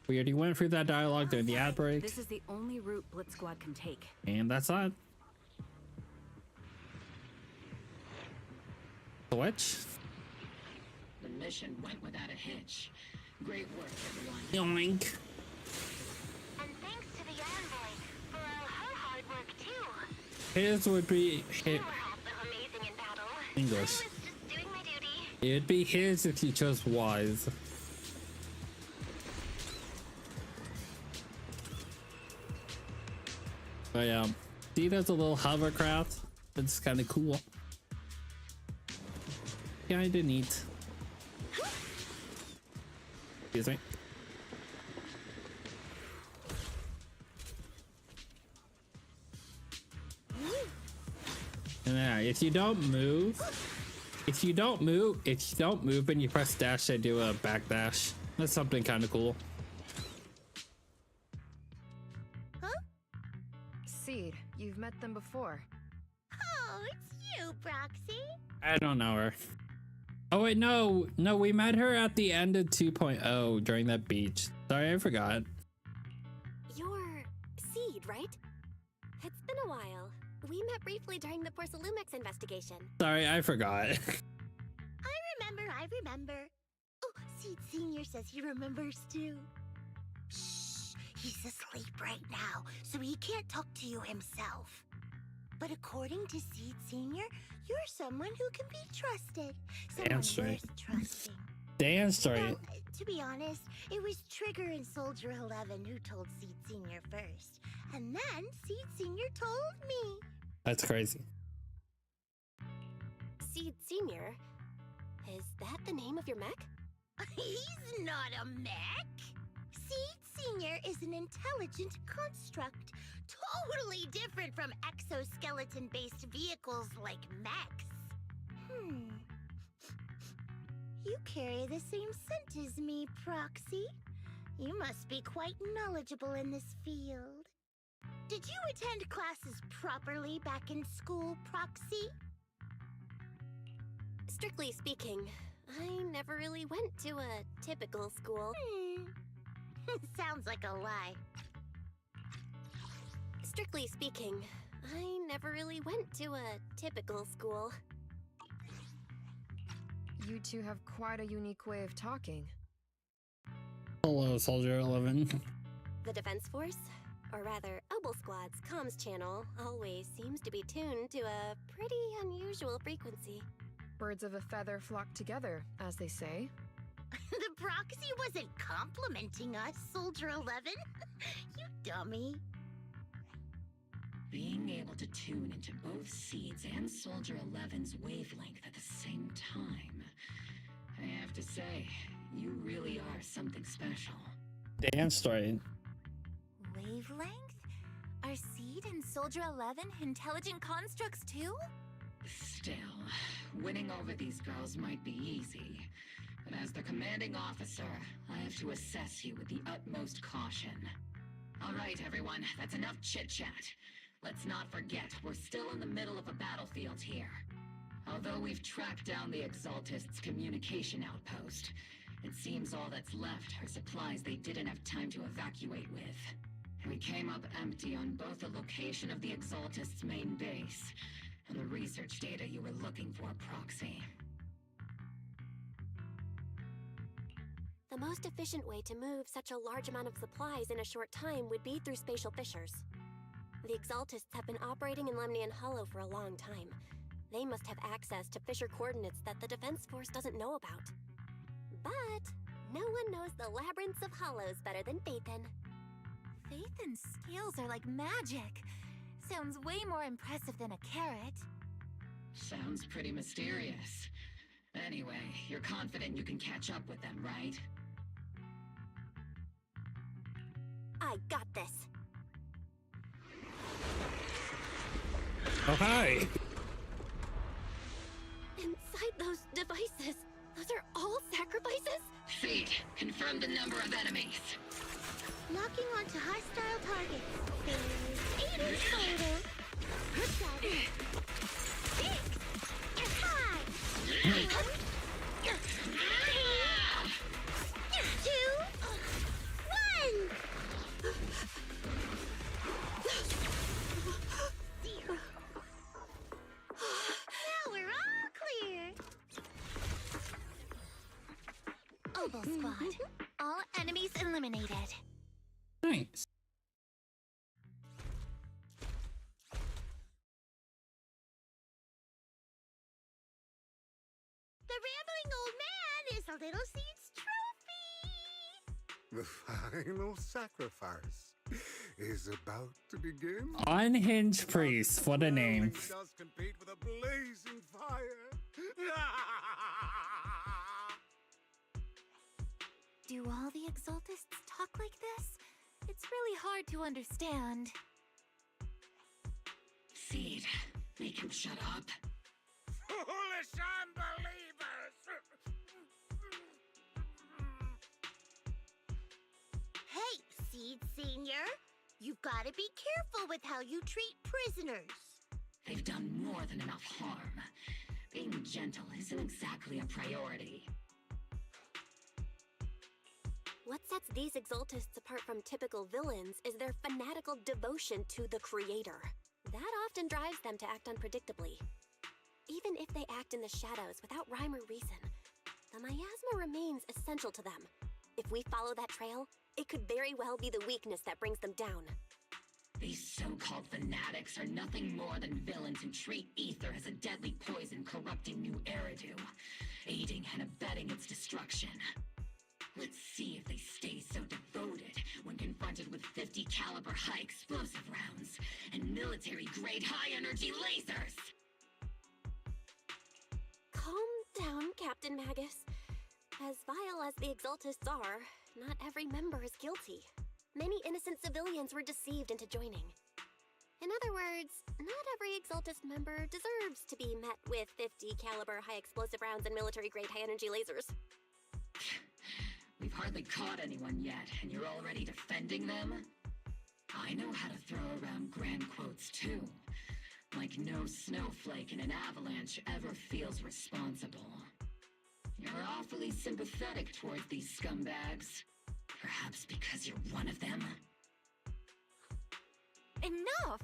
We already went through that dialogue during the ad break. This is the only route Blitz Squad can take. And that's that. Switch. The mission went without a hitch. Great work, everyone. Yoink. And thanks to the envoy for all her hard work too. His would be his. Amazing in battle. English. I was just doing my duty. It'd be his if you chose wise. But yeah, see, there's a little hovercraft. It's kind of cool. Kinda neat. Excuse me. And yeah, if you don't move and you press dash, they do a backdash. That's something kind of cool. Seed, you've met them before. Oh, it's you, Proxy. I don't know her. Oh wait, no, we met her at the end of 2.0 during that beach. Sorry, I forgot. You're Seed, right? It's been a while. We met briefly during the Porcelumex investigation. Sorry, I forgot. I remember. Oh, Seed Senior says he remembers too. Shh, he's asleep right now, so he can't talk to you himself. But according to Seed Senior, you're someone who can be trusted. Someone Damn straight. worth trusting. Dance story. Well, to be honest, it was Trigger and Soldier 11 who told Seed Senior first. And then Seed Senior told me. That's crazy. Seed Senior? Is that the name of your mech? He's not a mech. Seed Senior is an intelligent construct, totally different from exoskeleton-based vehicles like mechs. You carry the same scent as me, Proxy. You must be quite knowledgeable in this field. Did you attend classes properly back in school, Proxy? Strictly speaking, I never really went to a typical school. Sounds like a lie. Strictly speaking, I never really went to a typical school. You two have quite a unique way of talking. Hello, Soldier 11. The Defense Force, or rather, Obel Squad's comms channel always seems to be tuned to a pretty unusual frequency. Birds of a feather flock together, as they say. The Proxy wasn't complimenting us, Soldier 11. You dummy. Being able to tune into both Seeds and Soldier 11's wavelength at the same time, I have to say, you really are something special. Dance story. Wavelength? Are Seed and Soldier 11 intelligent constructs too? Still, winning over these girls might be easy, but as their commanding officer, I have to assess you with the utmost caution. All right, everyone, that's enough chit-chat. Let's not forget, we're still in the middle of a battlefield here. Although we've tracked down the Exaltists' communication outpost, it seems all that's left are supplies they didn't have time to evacuate with. We came up empty on both the location of the Exaltists' main base and the research data you were looking for, Proxy. The most efficient way to move such a large amount of supplies in a short time would be through spatial fissures. The Exaltists have been operating in Lemnian Hollow for a long time. They must have access to fissure coordinates that the Defense Force doesn't know about. But no one knows the labyrinths of hollows better than Phaethon. Phaethon's skills are like magic. Sounds way more impressive than a carrot. Sounds pretty mysterious. Anyway, you're confident you can catch up with them, right? I got this. Oh, hi! Inside those devices, those are all sacrifices? Seed, confirm the number of enemies. Locking onto hostile targets. There's 8 in total. 7, 6, 5, 2, 1. Now we're all clear. Obel Squad. All enemies eliminated. Nice. The rambling old man is a little Seed's trophy. The final sacrifice is about to begin. Unhinged Priest. What a name. Does compete with a blazing fire. Do all the Exaltists talk like this? It's really hard to understand. Seed, make him shut up. Foolish unbelievers! Hey, Seed Senior. You've got to be careful with how you treat prisoners. They've done more than enough harm. Being gentle isn't exactly a priority. What sets these Exaltists apart from typical villains is their fanatical devotion to the Creator. That often drives them to act unpredictably. Even if they act in the shadows without rhyme or reason, the miasma remains essential to them. If we follow that trail, it could very well be the weakness that brings them down. These so-called fanatics are nothing more than villains who treat ether as a deadly poison corrupting New Eridu, aiding and abetting its destruction. Let's see if they stay so devoted when confronted with 50 caliber high explosive rounds and military-grade high-energy lasers! Calm down, Captain Magus. As vile as the Exaltists are, not every member is guilty. Many innocent civilians were deceived into joining. In other words, not every Exaltist member deserves to be met with 50 caliber high explosive rounds and military-grade high-energy lasers. We've hardly caught anyone yet, and you're already defending them? I know how to throw around grand quotes too. Like no snowflake in an avalanche ever feels responsible. You're awfully sympathetic towards these scumbags. Perhaps because you're one of them? Enough!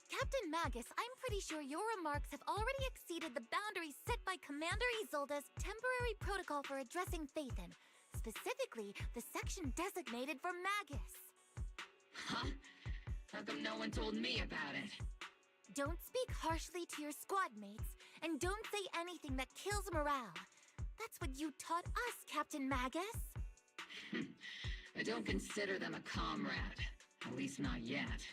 Captain Magus, I'm pretty sure your remarks have already exceeded the boundaries set by Commander Isolde's temporary protocol for addressing Phaethon. Specifically, the section designated for Magus. Huh? How come no one told me about it? Don't speak harshly to your squad mates, and don't say anything that kills morale. That's what you taught us, Captain Magus. I don't consider them a comrade. At least not yet.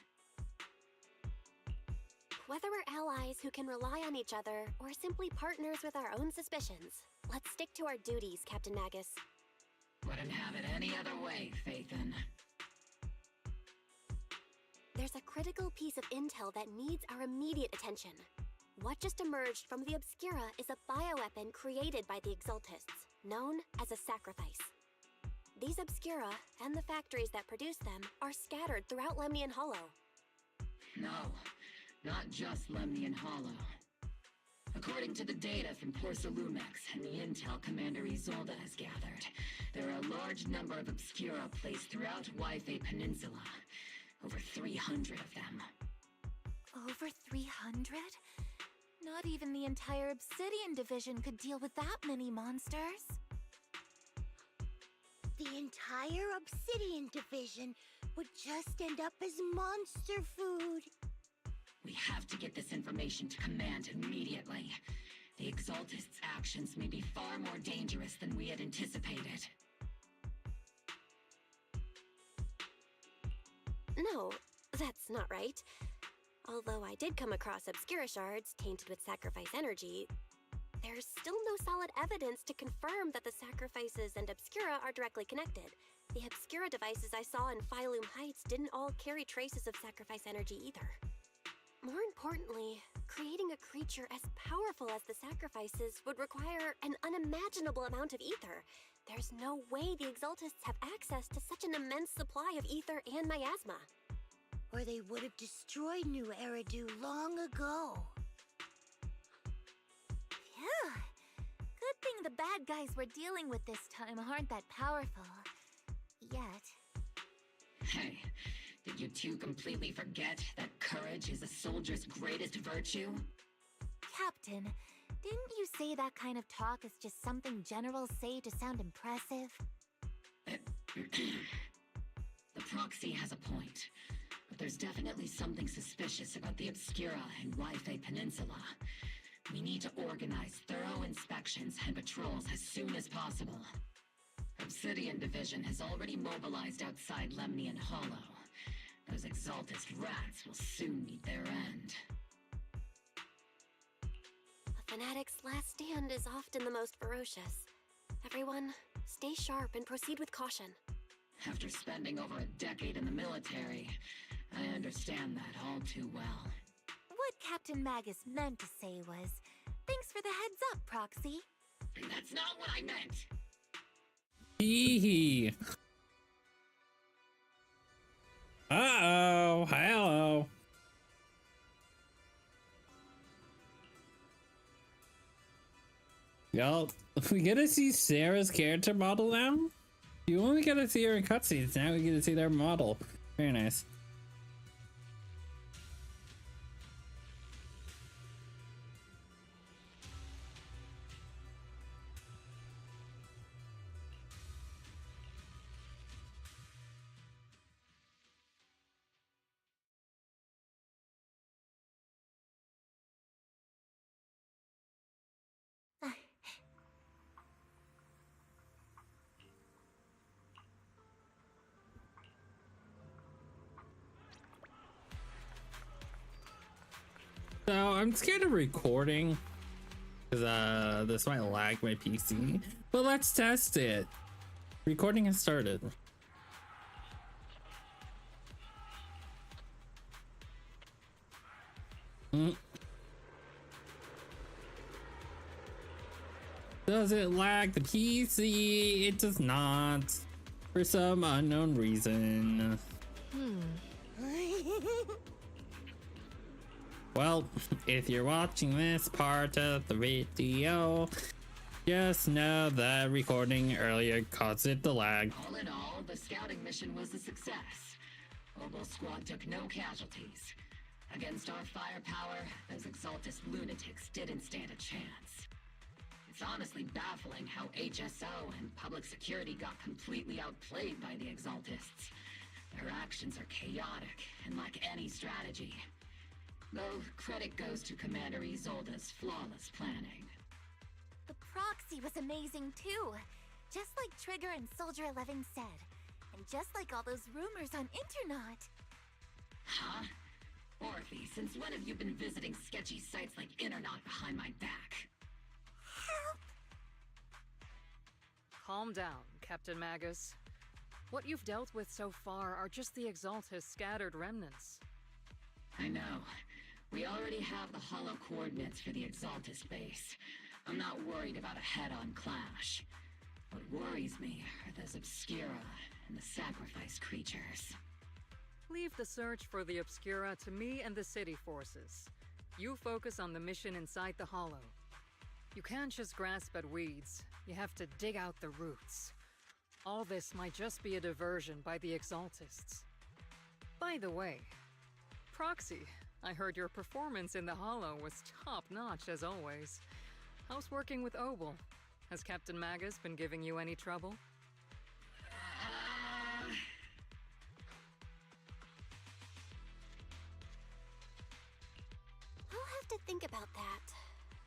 Whether we're allies who can rely on each other, or simply partners with our own suspicions, let's stick to our duties, Captain Magus. Wouldn't have it any other way, Phaethon. There's a critical piece of intel that needs our immediate attention. What just emerged from the Obscura is a bioweapon created by the Exaltists, known as a sacrifice. These Obscura, and the factories that produce them, are scattered throughout Lemnian Hollow. No, not just Lemnian Hollow. According to the data from Porcelumex and the intel Commander Isolde has gathered, there are a large number of Obscura placed throughout Yphae Peninsula. Over 300 of them. Over 300? Not even the entire Obsidian Division could deal with that many monsters. The entire Obsidian Division would just end up as monster food. We have to get this information to Command immediately. The Exaltists' actions may be far more dangerous than we had anticipated. No, that's not right. Although I did come across Obscura shards tainted with sacrifice energy, there's still no solid evidence to confirm that the sacrifices and Obscura are directly connected. The Obscura devices I saw in Phylum Heights didn't all carry traces of sacrifice energy either. More importantly, creating a creature as powerful as the sacrifices would require an unimaginable amount of ether. There's no way the Exaltists have access to such an immense supply of ether and miasma. Or they would have destroyed New Eridu long ago. Phew. Good thing the bad guys we're dealing with this time aren't that powerful. Yet. Hey, did you two completely forget that courage is a soldier's greatest virtue? Captain, didn't you say that kind of talk is just something generals say to sound impressive? The proxy has a point, but there's definitely something suspicious about the Obscura and Yphae Peninsula. We need to organize thorough inspections and patrols as soon as possible. Obsidian Division has already mobilized outside Lemnian Hollow. Those Exaltist rats will soon meet their end. A fanatic's last stand is often the most ferocious. Everyone, stay sharp and proceed with caution. After spending over a decade in the military, I understand that all too well. What Captain Magus meant to say was, thanks for the heads up, Proxy. That's not what I meant! Hee. Uh-oh. Hello. Y'all, we get to see Sarah's character model now? You only get to see her in cutscenes. Now we get to see their model. Very nice. So I'm scared of recording because this might lag my PC, but let's test it. Recording has started. Does it lag the PC? It does not, for some unknown reason. Well, if you're watching this part of the video, just know that recording earlier caused it to lag. All in all, the scouting mission was a success. Obel Squad took no casualties. Against our firepower, those Exaltist lunatics didn't stand a chance. It's honestly baffling how HSO and public security got completely outplayed by the Exaltists. Their actions are chaotic and lack any strategy. Though credit goes to Commander Isolde's flawless planning. The proxy was amazing too. Just like Trigger and Soldier 11 said. And just like all those rumors on Internet. Huh? Orphe, since when have you been visiting sketchy sites like Internet behind my back? Help! Calm down, Captain Magus. What you've dealt with so far are just the Exaltist scattered remnants. I know. We already have the hollow coordinates for the Exaltist base. I'm not worried about a head-on clash. What worries me are those Obscura and the sacrifice creatures. Leave the search for the Obscura to me and the city forces. You focus on the mission inside the hollow. You can't just grasp at weeds. You have to dig out the roots. All this might just be a diversion by the Exaltists. By the way, Proxy, I heard your performance in the hollow was top-notch as always. How's working with Obel? Has Captain Magus been giving you any trouble? I'll have to think about that.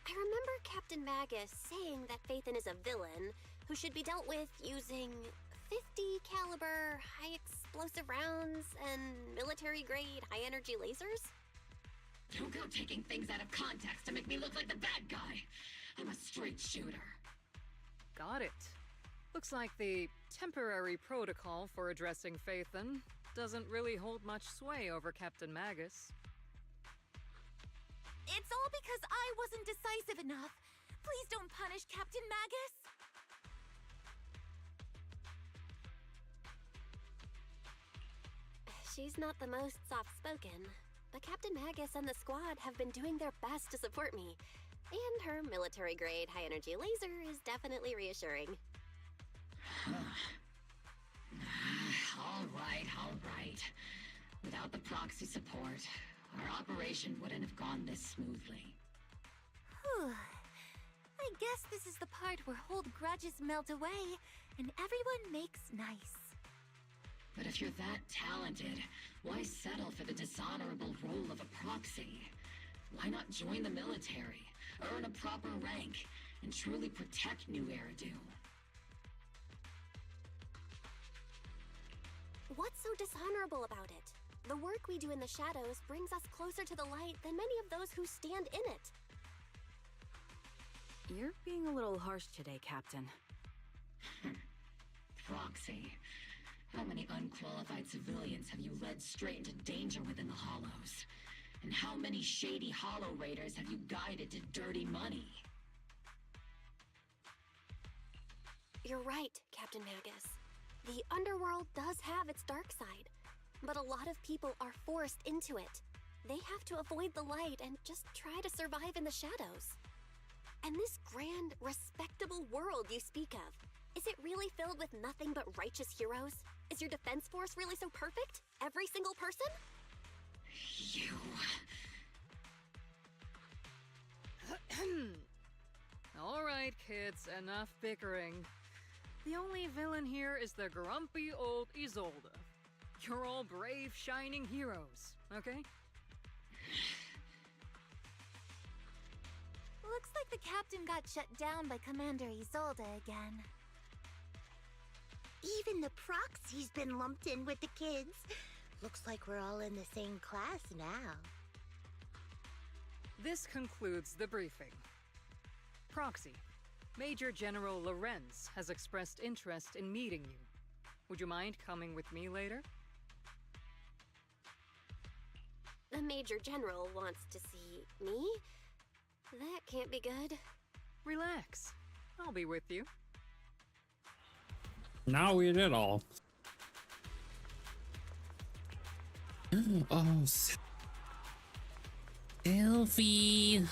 I remember Captain Magus saying that Phaethon is a villain who should be dealt with using 50 caliber high explosive rounds and military-grade high-energy lasers? Don't go taking things out of context to make me look like the bad guy. I'm a straight shooter. Got it. Looks like the temporary protocol for addressing Phaethon doesn't really hold much sway over Captain Magus. It's all because I wasn't decisive enough. Please don't punish Captain Magus. She's not the most soft-spoken, but Captain Magus and the squad have been doing their best to support me. And her military-grade high-energy laser is definitely reassuring. All right. Without the proxy support, our operation wouldn't have gone this smoothly. Whew. I guess this is the part where old grudges melt away and everyone makes nice. But if you're that talented, why settle for the dishonorable role of a proxy? Why not join the military, earn a proper rank, and truly protect New Eridu? What's so dishonorable about it? The work we do in the shadows brings us closer to the light than many of those who stand in it. You're being a little harsh today, Captain. Proxy. How many unqualified civilians have you led straight into danger within the Hollows? And how many shady Hollow Raiders have you guided to dirty money? You're right, Captain Magus. The underworld does have its dark side, but a lot of people are forced into it. They have to avoid the light and just try to survive in the shadows. And this grand, respectable world you speak of, is it really filled with nothing but righteous heroes? Is your defense force really so perfect? Every single person? You... All right, kids, enough bickering. The only villain here is the grumpy old Isolde. You're all brave, shining heroes, okay? Looks like the captain got shut down by Commander Isolde again. Even the proxy's been lumped in with the kids. Looks like we're all in the same class now. This concludes the briefing. Proxy, Major General Lorenz has expressed interest in meeting you. Would you mind coming with me later? The Major General wants to see me? That can't be good. Relax. I'll be with you. Not weird at all. Oh, selfie.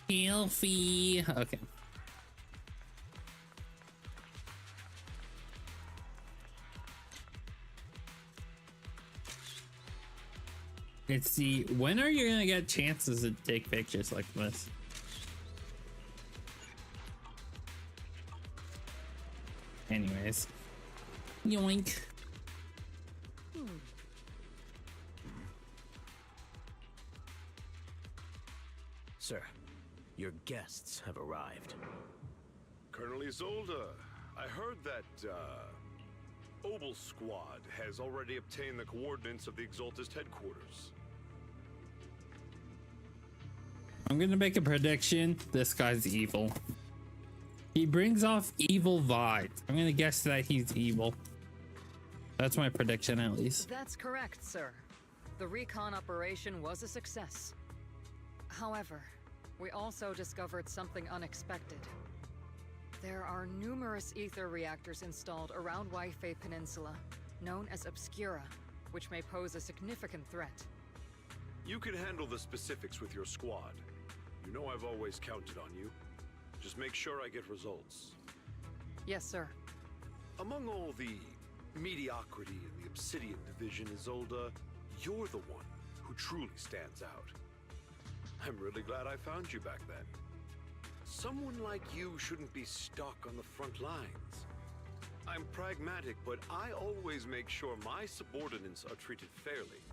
Selfie. Okay. Let's see, when are you gonna get chances to take pictures like this? Anyways. Yoink. Sir, your guests have arrived. Colonel Isolde, I heard that, Obel Squad has already obtained the coordinates of the Exaltist headquarters. I'm gonna make a prediction. This guy's evil. He brings off evil vibes. I'm gonna guess that he's evil. That's my prediction, at least. That's correct, sir. The recon operation was a success. However, we also discovered something unexpected. There are numerous ether reactors installed around Wi-Fi Peninsula, known as Obscura, which may pose a significant threat. You can handle the specifics with your squad. You know I've always counted on you. Just make sure I get results. Yes, sir. Among all the mediocrity in the Obsidian Division, Isolde, you're the one who truly stands out. I'm really glad I found you back then. Someone like you shouldn't be stuck on the front lines. I'm pragmatic, but I always make sure my subordinates are treated fairly.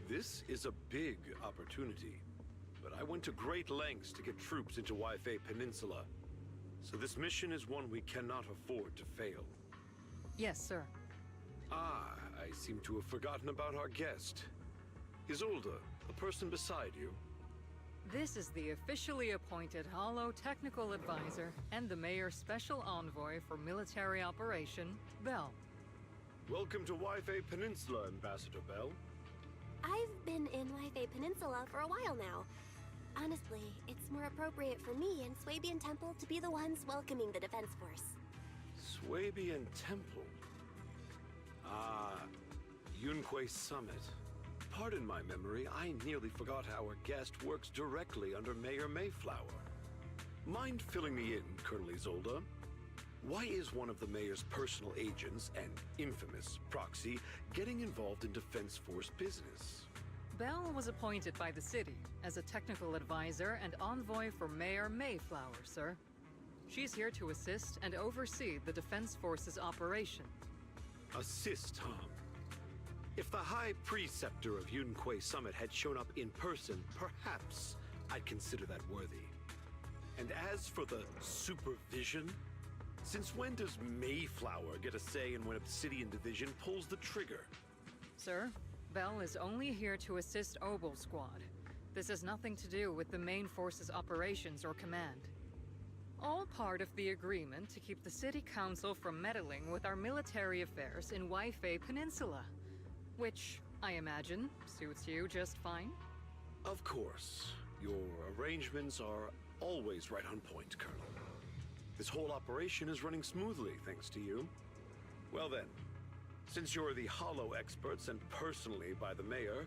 This is a big opportunity, but I went to great lengths to get troops into Wi-Fi Peninsula. So this mission is one we cannot afford to fail. Yes, sir. Ah, I seem to have forgotten about our guest. Isolde, the person beside you. This is the officially appointed Hollow Technical Advisor and the Mayor's Special Envoy for Military Operation, Bell. Welcome to Wi-Fi Peninsula, Ambassador Bell. I've been in Wi-Fi Peninsula for a while now. Honestly, it's more appropriate for me and Swabian Temple to be the ones welcoming the Defense Force. Swabian Temple? Ah, Yunque Summit. Pardon my memory, I nearly forgot our guest works directly under Mayor Mayflower. Mind filling me in, Colonel Isolde? Why is one of the Mayor's personal agents, an infamous proxy, getting involved in Defense Force business? Bell was appointed by the city as a technical advisor and envoy for Mayor Mayflower, sir. She's here to assist and oversee the Defense Force's operation. Assist, huh? If the High Preceptor of Yunque Summit had shown up in person, perhaps I'd consider that worthy. And as for the supervision, since when does Mayflower get a say in when Obsidian Division pulls the trigger? Sir, Bell is only here to assist Obel Squad. This has nothing to do with the main force's operations or command. All part of the agreement to keep the City Council from meddling with our military affairs in Wi-Fi Peninsula. Which, I imagine, suits you just fine? Of course. Your arrangements are always right on point, Colonel. This whole operation is running smoothly, thanks to you. Well then, since you're the Hollow experts and personally by the Mayor,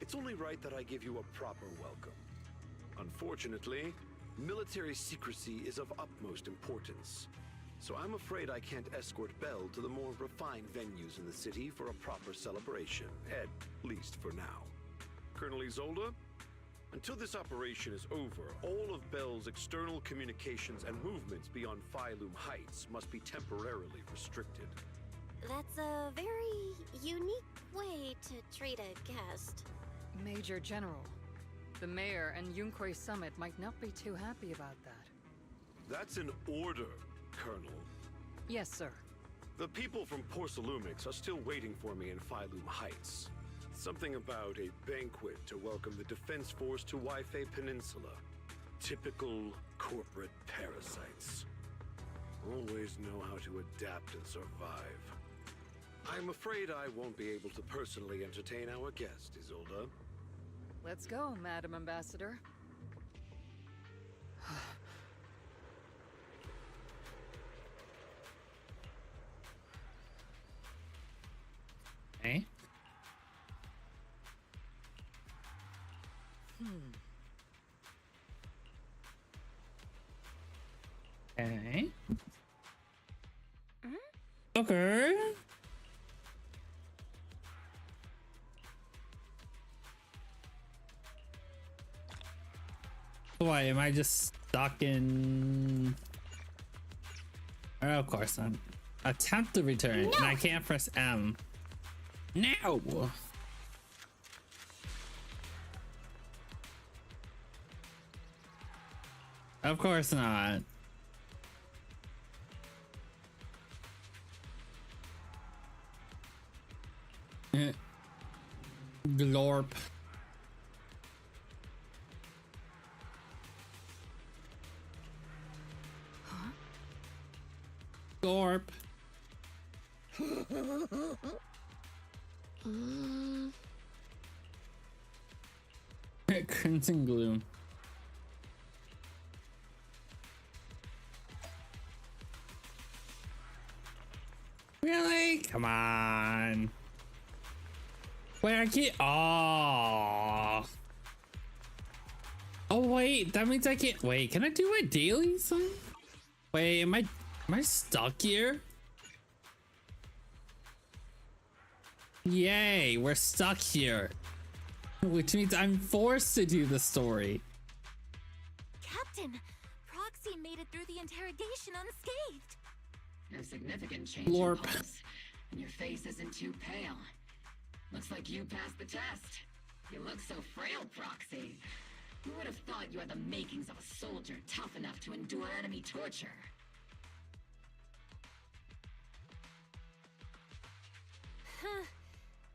it's only right that I give you a proper welcome. Unfortunately, military secrecy is of utmost importance. So I'm afraid I can't escort Bell to the more refined venues in the city for a proper celebration, at least for now. Colonel Isolde, until this operation is over, all of Bell's external communications and movements beyond Phylum Heights must be temporarily restricted. That's a very unique way to treat a guest. Major General, The mayor and Yunkoi Summit might not be too happy about that. That's an order, Colonel. Yes, sir. The people from Porcelumix are still waiting for me in Phylum Heights. Something about a banquet to welcome the Defense Force to Waifei Peninsula. Typical corporate parasites. Always know how to adapt and survive. I'm afraid I won't be able to personally entertain our guest, Isolde. Let's go, Madam Ambassador. Okay. Okay. Okay. Why am I just stuck in? Oh, of course not. Attempt to return, no. And I can't press M. No. Of course not. Glorp. Huh? Glorp. Crimson gloom. Really? Come on. Wait, I can't. Oh. Oh wait, that means I can't. Wait, can I do a daily thing? Wait, am I stuck here? Yay, we're stuck here. Which means I'm forced to do the story. Captain, Proxy made it through the interrogation unscathed. No significant change Lorp. in pulse, and your face isn't too pale. Looks like you passed the test. You look so frail, Proxy. Who would have thought you had the makings of a soldier tough enough to endure enemy torture?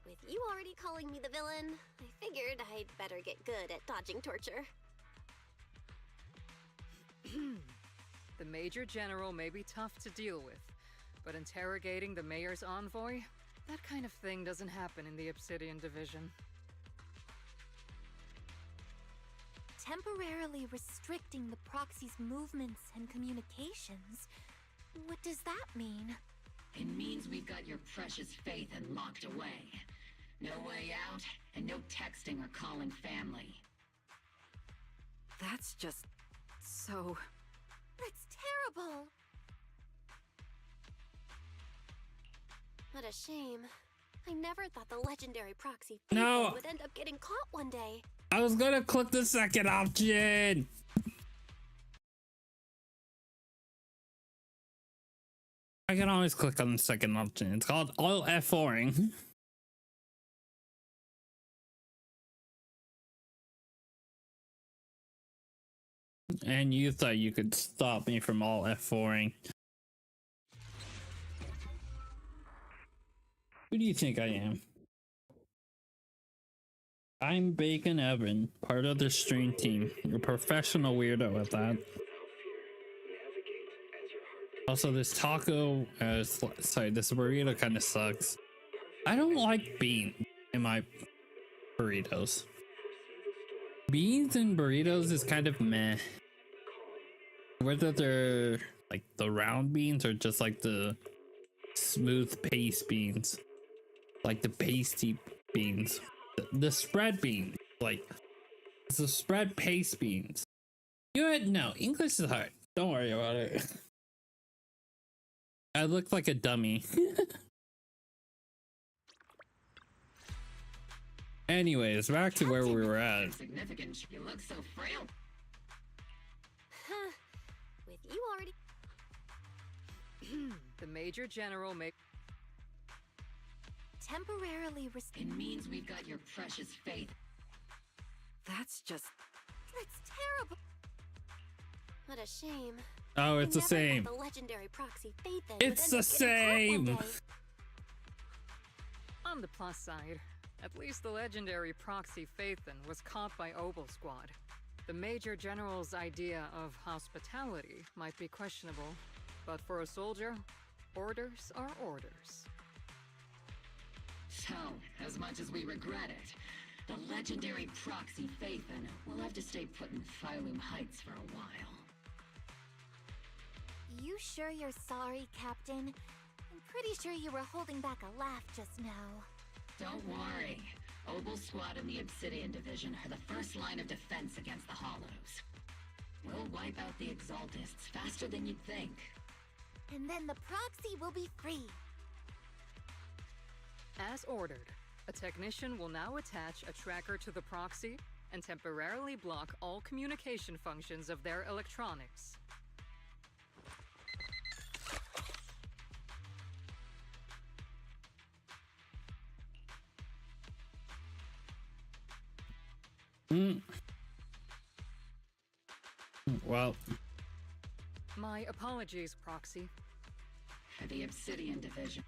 With you already calling me the villain, I figured I'd better get good at dodging torture. The Major General may be tough to deal with, but interrogating the Mayor's envoy? That kind of thing doesn't happen in the Obsidian Division. Temporarily restricting the Proxy's movements and communications. What does that mean? It means we've got your precious Phaethon locked away. No way out, and no texting or calling family. That's just so... That's terrible! What a shame. I never thought the legendary Proxy Phaethon would end up getting caught one day. I was gonna click the second option. I can always click on the second option. It's called all F4ing. And you thought you could stop me from all F4ing. Who do you think I am? I'm BaconEvan, part of the stream team. You're a professional weirdo at that. Also, this taco, sorry, this burrito kind of sucks. I don't like beans in my burritos. Beans in burritos is kind of meh. Whether they're like the round beans or just like the smooth paste beans. Like the pasty beans. The spread beans. Like, it's the spread paste beans. You know what? No, English is hard. Don't worry about it. I look like a dummy. Anyways, back to where we were at. Significant. You look so frail. With you already... The Major General may... Temporarily It means we've got your precious faith. That's just... That's terrible. What a shame. Oh, it's the I never same. thought the legendary proxy Phaethon It's would the end up getting caught one same. day. On the plus side, at least the legendary proxy Phaethon was caught by Obel Squad. The Major General's idea of hospitality might be questionable, but for a soldier, orders are orders. So, as much as we regret it, the legendary proxy Phaethon will have to stay put in Phylum Heights for a while. You sure you're sorry, Captain? I'm pretty sure you were holding back a laugh just now. Don't worry. Obel Squad and the Obsidian Division are the first line of defense against the Hollows. We'll wipe out the Exaltists faster than you'd think. And then the proxy will be free. As ordered, a technician will now attach a tracker to the proxy and temporarily block all communication functions of their electronics. Well, My apologies, Proxy. For the Obsidian Division.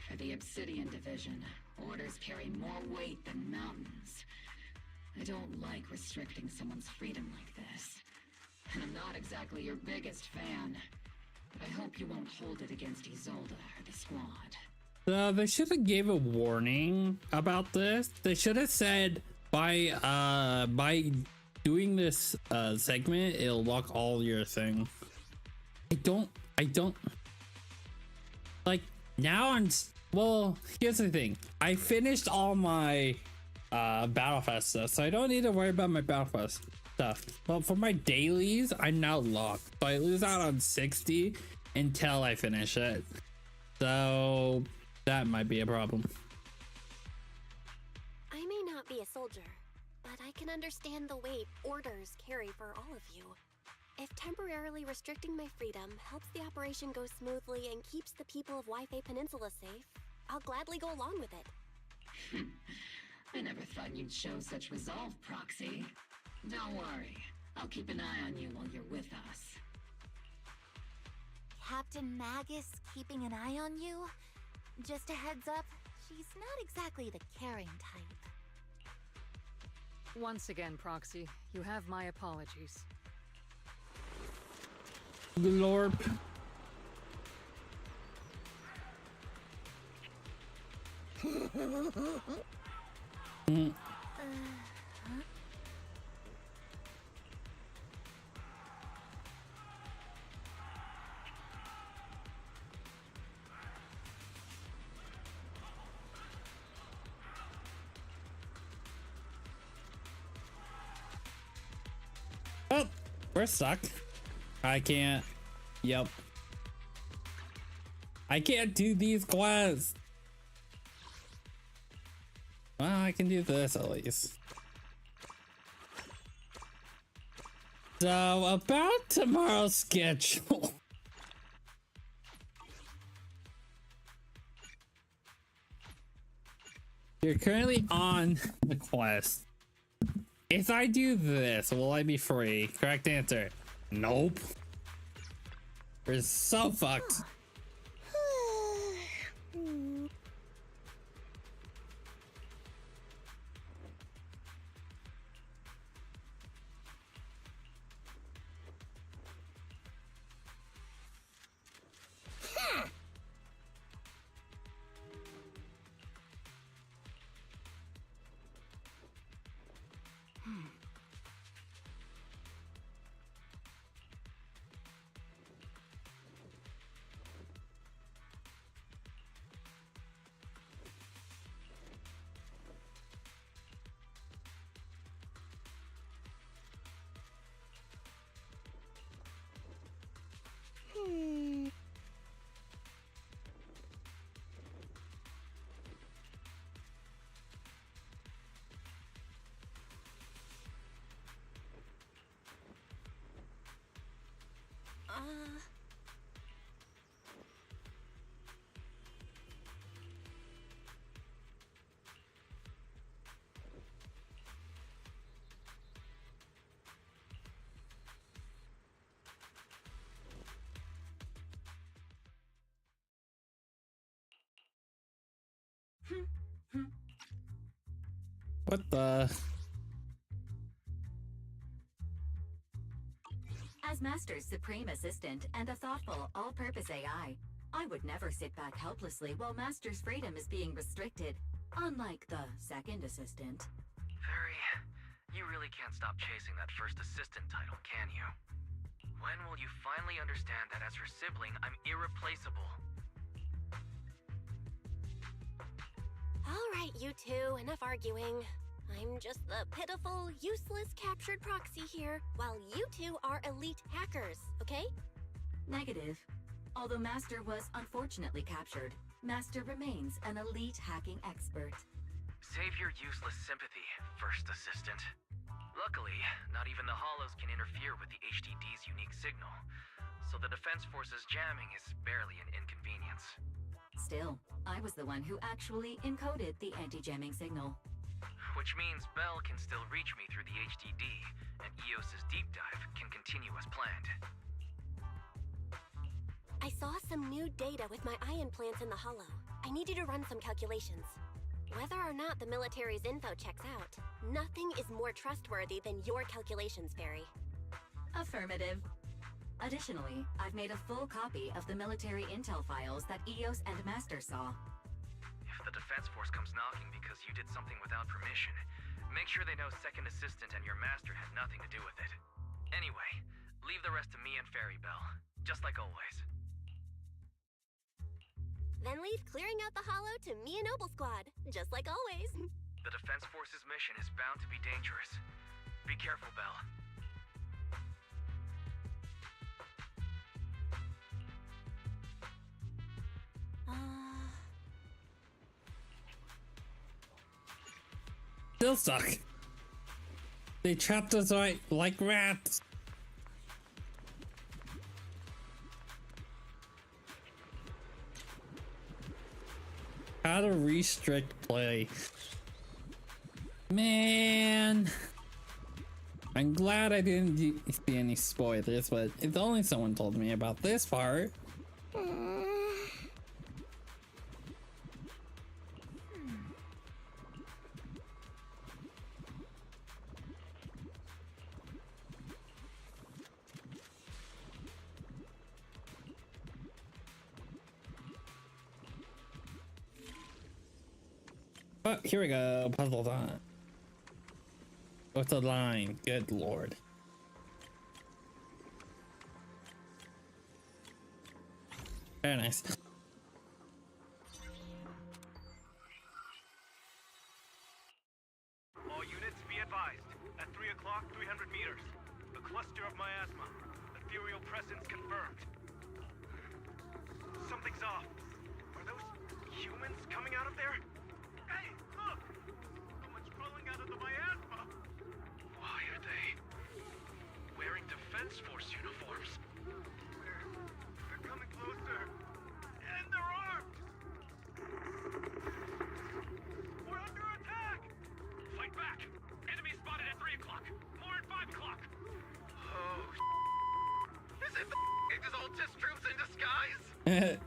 For the Obsidian Division, orders carry more weight than mountains. I don't like restricting someone's freedom like this. And I'm not exactly your biggest fan. But I hope you won't hold it against Isolde or the squad. they should have gave a warning about this. They should have said by doing this segment, it'll lock all your thing. I don't like now. Well, here's the thing. I finished all my Battlefest stuff, so I don't need to worry about my Battlefest stuff. But for my dailies, I'm now locked, so I lose out on 60 until I finish it. So that might be a problem. I may not be a soldier, but I can understand the weight orders carry for all of you. If temporarily restricting my freedom helps the operation go smoothly and keeps the people of Wi-Fi Peninsula safe, I'll gladly go along with it. I never thought you'd show such resolve, Proxy. Don't worry. I'll keep an eye on you while you're with us. Captain Magus keeping an eye on you? Just a heads up, she's not exactly the caring type. Once again, Proxy, you have my apologies. Lord. Oh, we're stuck. I can't. Yep. I can't do these quests. Well, I can do this at least. So, about tomorrow's schedule. You're currently on the quest. If I do this, will I be free? Correct answer. Nope. We're so fucked. What the? As Master's supreme assistant and a thoughtful, all-purpose AI, I would never sit back helplessly while Master's freedom is being restricted, unlike the second assistant. You really can't stop chasing that first assistant title, can you? When will you finally understand that as her sibling, I'm irreplaceable? Alright, you two, enough arguing. I'm just the pitiful, useless captured proxy here, while you two are elite hackers, okay? Negative. Although Master was unfortunately captured, Master remains an elite hacking expert. Save your useless sympathy, first assistant. Luckily, not even the Hollows can interfere with the HDD's unique signal, so the Defense Force's jamming is barely an inconvenience. Still, I was the one who actually encoded the anti-jamming signal. Which means Bell can still reach me through the HDD, and EOS's deep dive can continue as planned. I saw some new data with my ion plants in the Hollow. I need you to run some calculations. Whether or not the military's info checks out, nothing is more trustworthy than your calculations, Fairy. Affirmative. Additionally, I've made a full copy of the military intel files that EOS and Master saw. If the Defense Force comes knocking because you did something without permission, make sure they know Second Assistant and your Master had nothing to do with it. Anyway, leave the rest to me and Fairy Bell, just like always. Then leave clearing out the Hollow to me and Noble Squad, just like always. The Defense Force's mission is bound to be dangerous. Be careful, Bell. Still stuck. They trapped us like rats. How to restrict play. Man. I'm glad I didn't see any spoilers, but if only someone told me about this part. Oh, here we go. Puzzle time. What's the line? Good lord. Very nice. All units be advised. At 3 o'clock, 300 meters. A cluster of miasma. Ethereal presence confirmed. Something's off. Are those humans coming out of there? Hey, look! Someone's crawling out of the miasma! Why are they wearing Defense Force uniforms? They're coming closer. And they're armed! We're under attack! Fight back! Enemy spotted at 3 o'clock! More at 5 o'clock! Oh, is it the Exaltus troops in disguise? No,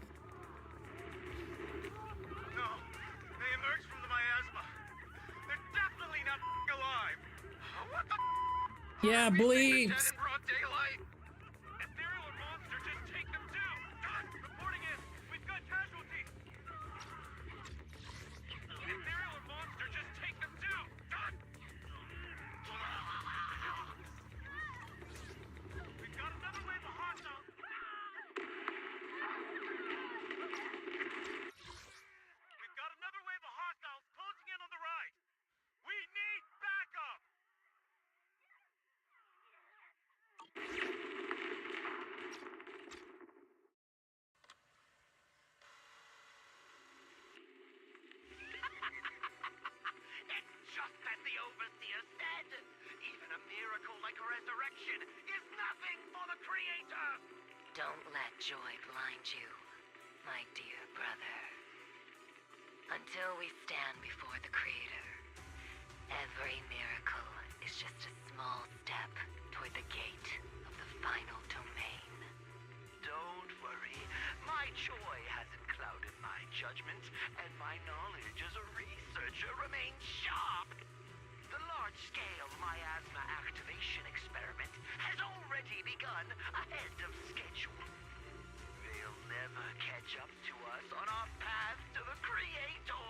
they emerged from the miasma. They're definitely not alive. What the? Yeah, bleeps. Dead in broad daylight? Ethereal or monster, just take them down. Reporting in. We've got casualties. Ethereal or monster, just take them down. We've got another wave of hostiles. We've got another wave of hostiles closing in on the right. We need backup. It's just as the Overseer said. Even a miracle like a resurrection is nothing for the Creator. Don't let joy blind you, my dear brother. Until we stand before the Creator, every miracle is just a small step toward the gate of the final domain. Don't worry. My joy hasn't clouded my judgment, and my knowledge as a researcher remains sharp. The large-scale miasma activation experiment has already begun ahead of schedule. They'll never catch up to us on our path to the Creator.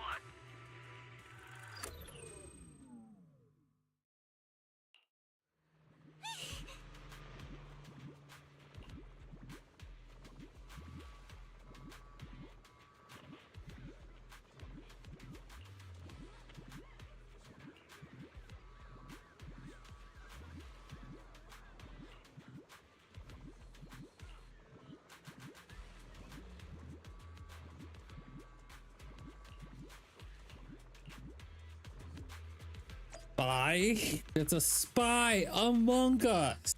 Spy? There's a spy among us.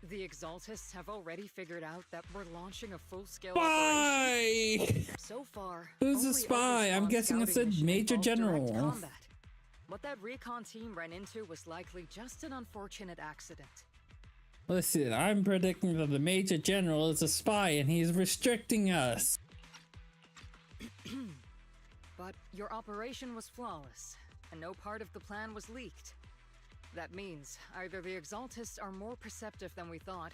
The Exaltists have already figured out that we're launching a full-scale Spy! operation. So far, Who's the only spy? I'm Overspawn guessing it's a scouting mission major involved direct general. combat. What that recon team ran into was likely just an unfortunate accident. Listen, I'm predicting that the major general is a spy and he's restricting us. But your operation was flawless, and no part of the plan was leaked. That means either the Exaltists are more perceptive than we thought,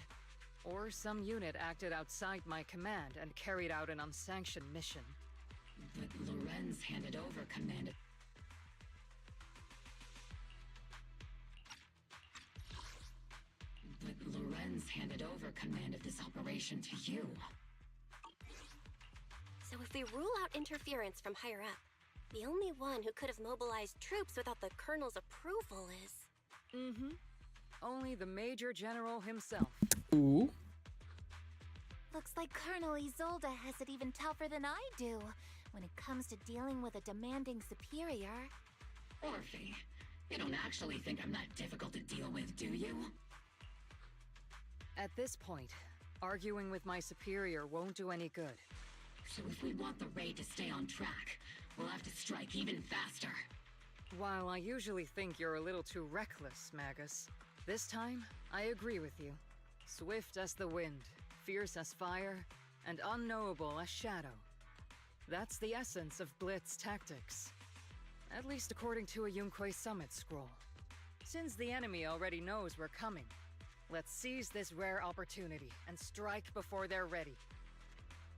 or some unit acted outside my command and carried out an unsanctioned mission. But Lorenz handed over command. But Lorenz handed over command of this operation to you. So if we rule out interference from higher up, the only one who could have mobilized troops without the Colonel's approval is... Only the Major General himself. Ooh. Looks like Colonel Isolde has it even tougher than I do when it comes to dealing with a demanding superior. Orphe, you don't actually think I'm that difficult to deal with, do you? At this point, arguing with my superior won't do any good. So if we want the raid to stay on track, we'll have to strike even faster. While I usually think you're a little too reckless, Magus, this time, I agree with you. Swift as the wind, fierce as fire, and unknowable as shadow. That's the essence of Blitz tactics. At least according to a Yunquay Summit scroll. Since the enemy already knows we're coming, let's seize this rare opportunity and strike before they're ready.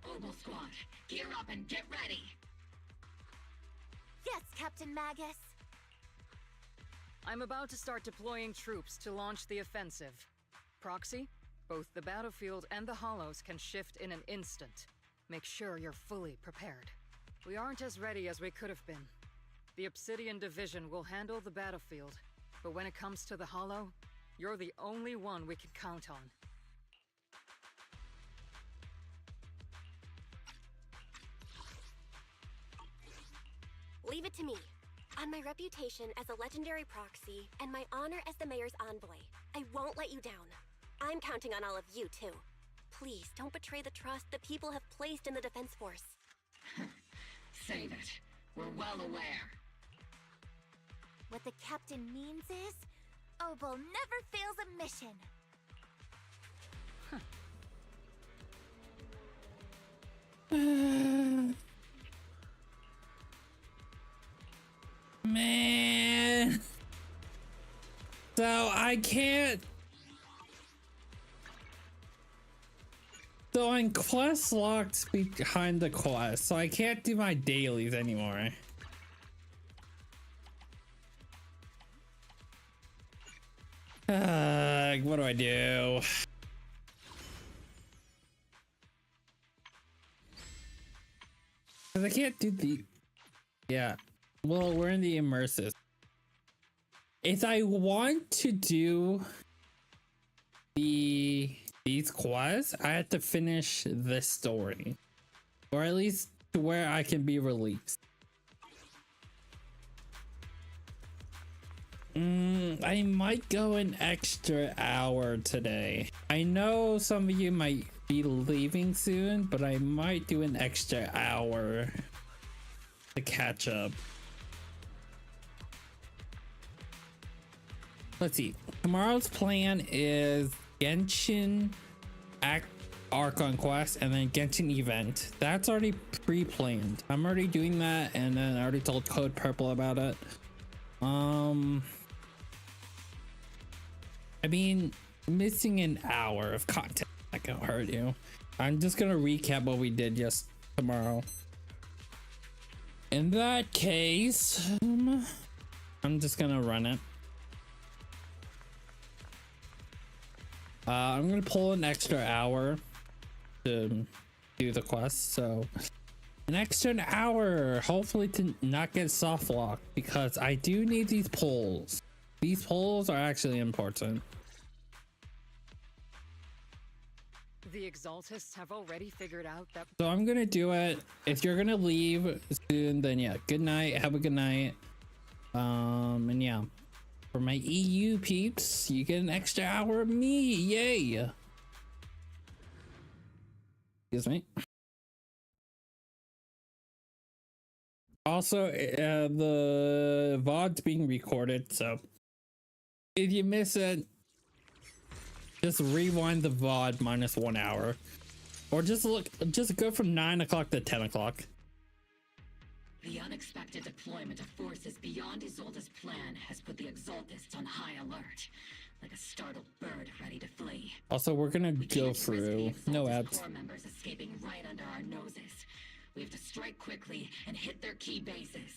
Ogle Squad, gear up and get ready! Yes, Captain Magus! I'm about to start deploying troops to launch the offensive. Proxy, both the battlefield and the hollows can shift in an instant. Make sure you're fully prepared. We aren't as ready as we could have been. The Obsidian Division will handle the battlefield, but when it comes to the hollow, you're the only one we can count on. Leave it to me. On my reputation as a legendary proxy and my honor as the mayor's envoy, I won't let you down. I'm counting on all of you, too. Please don't betray the trust the people have placed in the Defense Force. Save it. We're well aware. What the captain means is, Obel never fails a mission. Man. So I can't. So I'm quest locked behind the quest, so I can't do my dailies anymore. What do I do? Cause I can't do the. Yeah. Well, we're in the immersive. If I want to do these quests, I have to finish this story, or at least to where I can be released. I might go an extra hour today. I know some of you might be leaving soon, but I might do an extra hour to catch up. Let's see. Tomorrow's plan is Genshin Archon quest, and then Genshin event. That's already pre-planned. I'm already doing that, and then I already told Code Purple about it. I mean, missing an hour of content that can hurt you. I'm just gonna recap what we did just tomorrow. In that case, I'm just gonna run it. I'm gonna pull an extra hour to do the quest, so an extra hour, hopefully to not get soft locked, because I do need these pulls. These pulls are actually important. The Exaltists have already figured out that. So I'm gonna do it. If you're gonna leave soon, then yeah, good night, have a good night. And yeah, for my EU peeps, you get an extra hour of me. Yay! Excuse me. Also, the VOD's being recorded, so if you miss it, just rewind the VOD minus 1 hour, or just go from 9 o'clock to 10 o'clock. The unexpected deployment of forces beyond Isolde's plan has put the Exaltists on high alert, like a startled bird ready to flee. Also, we're gonna go through no ads. Corps members escaping right under our noses. We have to strike quickly and hit their key bases.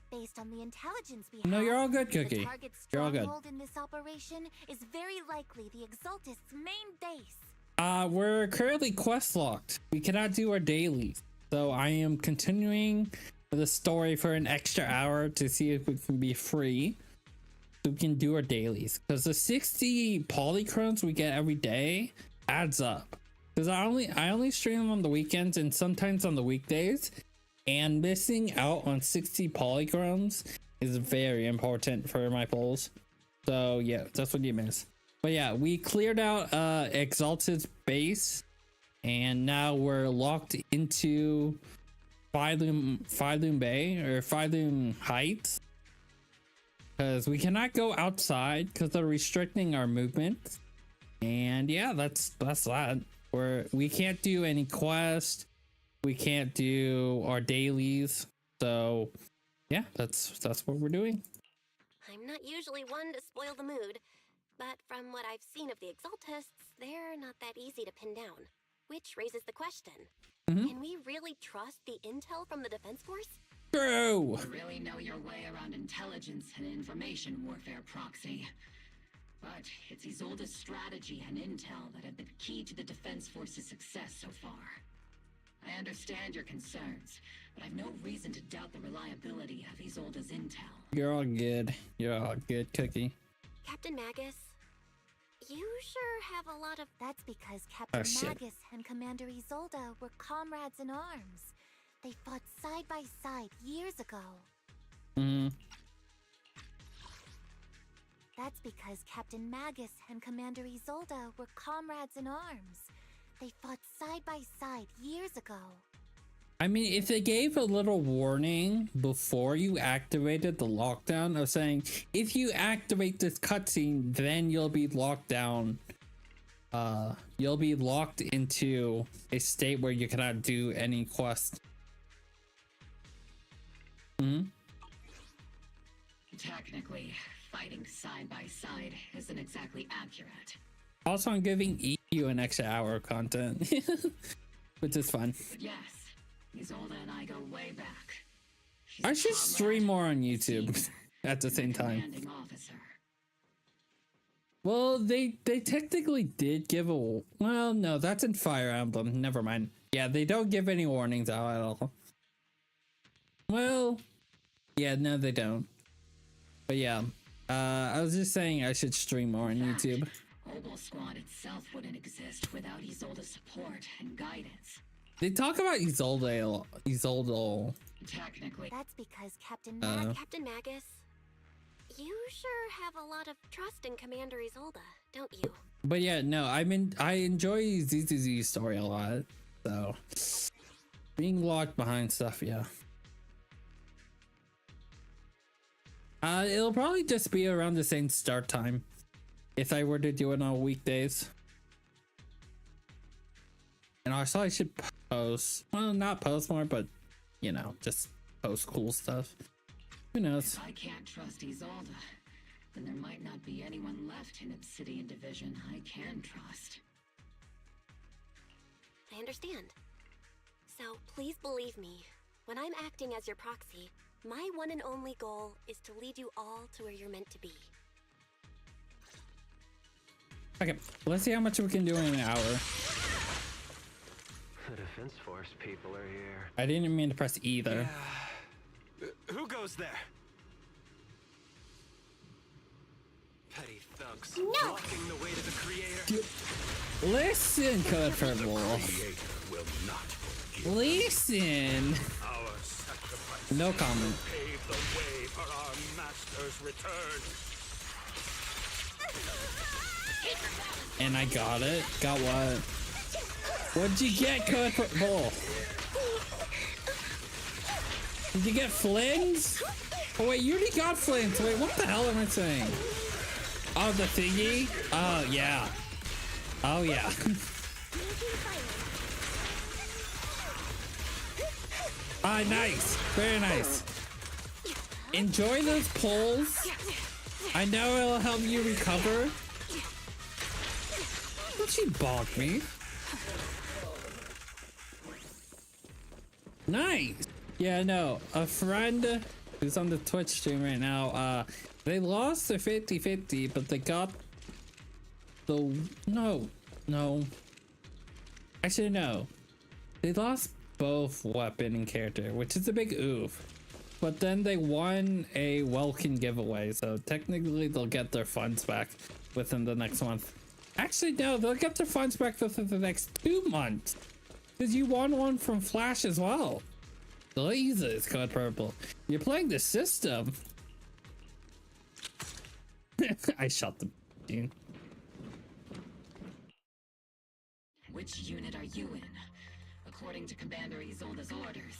Based on the intelligence we No, have, you're all good, the Cookie. target's You're all good. stronghold in this operation is very likely the Exaltists' main base. We're currently quest locked. We cannot do our dailies, so I am continuing the story for an extra hour to see if we can be free, so we can do our dailies. Because the 60 polychrones we get every day adds up. Because I only stream on the weekends and sometimes on the weekdays, and missing out on 60 polychromes is very important for my polls. So yeah, that's what you miss. But yeah, we cleared out Exalted's base, and now we're locked into Phylum Bay or Phylum Heights, because we cannot go outside because they're restricting our movement. And yeah, that's that. We can't do any quests, we can't do our dailies, so yeah, that's what we're doing. I'm not usually one to spoil the mood, but from what I've seen of the Exaltists, they're not that easy to pin down. Which raises the question, can we really trust the intel from the Defense Force? True! You really know your way around intelligence and information warfare, Proxy. But it's Isolde's strategy and intel that have been key to the Defense Force's success so far. I understand your concerns, but I've no reason to doubt the reliability of Isolde's intel. You're all good. You're all good, Cookie. Captain Magus, you sure have a lot of... That's because Captain shit. Magus and Commander Isolde were comrades in arms. They fought side by side years ago. That's because Captain Magus and Commander Isolde were comrades in arms. They fought side by side years ago. I mean, if they gave a little warning before you activated the lockdown of saying, if you activate this cutscene, then you'll be locked down. You'll be locked into a state where you cannot do any quest. Technically, fighting side by side isn't exactly accurate. Also, I'm giving EU an extra hour of content, which is fun. But yes, Isolde and I go way back. I should stream more on YouTube at the same time. Commanding officer. Well, they technically did give a... Well, no, that's in Fire Emblem. Never mind. Yeah, they don't give any warnings out at all. Well, yeah, no, they don't. But yeah, I was just saying I should stream more on YouTube. Obel Squad itself wouldn't exist without Isolde's support and guidance. They talk about Isolde. Technically. That's because Captain Magus, you sure have a lot of trust in Commander Isolde, don't you? But yeah, no, I enjoy ZZZ's story a lot. So being locked behind stuff, yeah. It'll probably just be around the same start time if I were to do it on weekdays. And also I should post, well, not post more, but you know, just post cool stuff. Who knows? If I can't trust Isolde, then there might not be anyone left in Obsidian Division I can trust. I understand. So please believe me, when I'm acting as your proxy, my one and only goal is to lead you all to where you're meant to be. Okay, let's see how much we can do in an hour. The Defense Force people are here. I didn't mean to press either. Yeah. Who goes there? Petty thugs blocking the way to the Creator. Listen, Code for Wolf. Listen. No comment. Pave the way for our master's return. And I got it. Got what? What'd you get, Code for Wolf? Did you get flings? Oh wait, you already got flings. Wait, what the hell am I saying? Oh, the thingy? Oh yeah. Oh yeah. Ah, nice. Very nice. Enjoy those pulls. I know it'll help you recover. Don't you bonk me? Nice. Yeah, no. A friend who's on the Twitch stream right now, they lost their 50-50, but they got the... No. Actually, no. They lost both weapon and character, which is a big oof. But then they won a Welkin giveaway, so technically they'll get their funds back within the next month. Actually, no, they'll get their funds back within the next 2 months. Because you won one from Flash as well. Jesus, Code Purple. You're playing the system. I shot the machine. Which unit are you in? According to Commander Isolde's orders,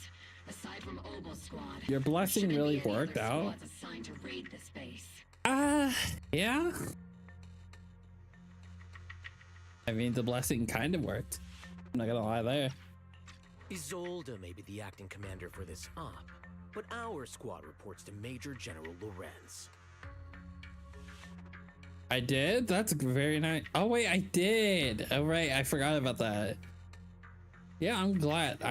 aside from Obo Squad, your blessing really worked out. Assigned to raid this base. Yeah. I mean, the blessing kind of worked. I'm not gonna lie there. Isolde may be the acting commander for this op, but our squad reports to Major General Lorenz. I did? That's very nice. Oh wait, I did. Oh right, I forgot about that. Yeah, I'm glad. So,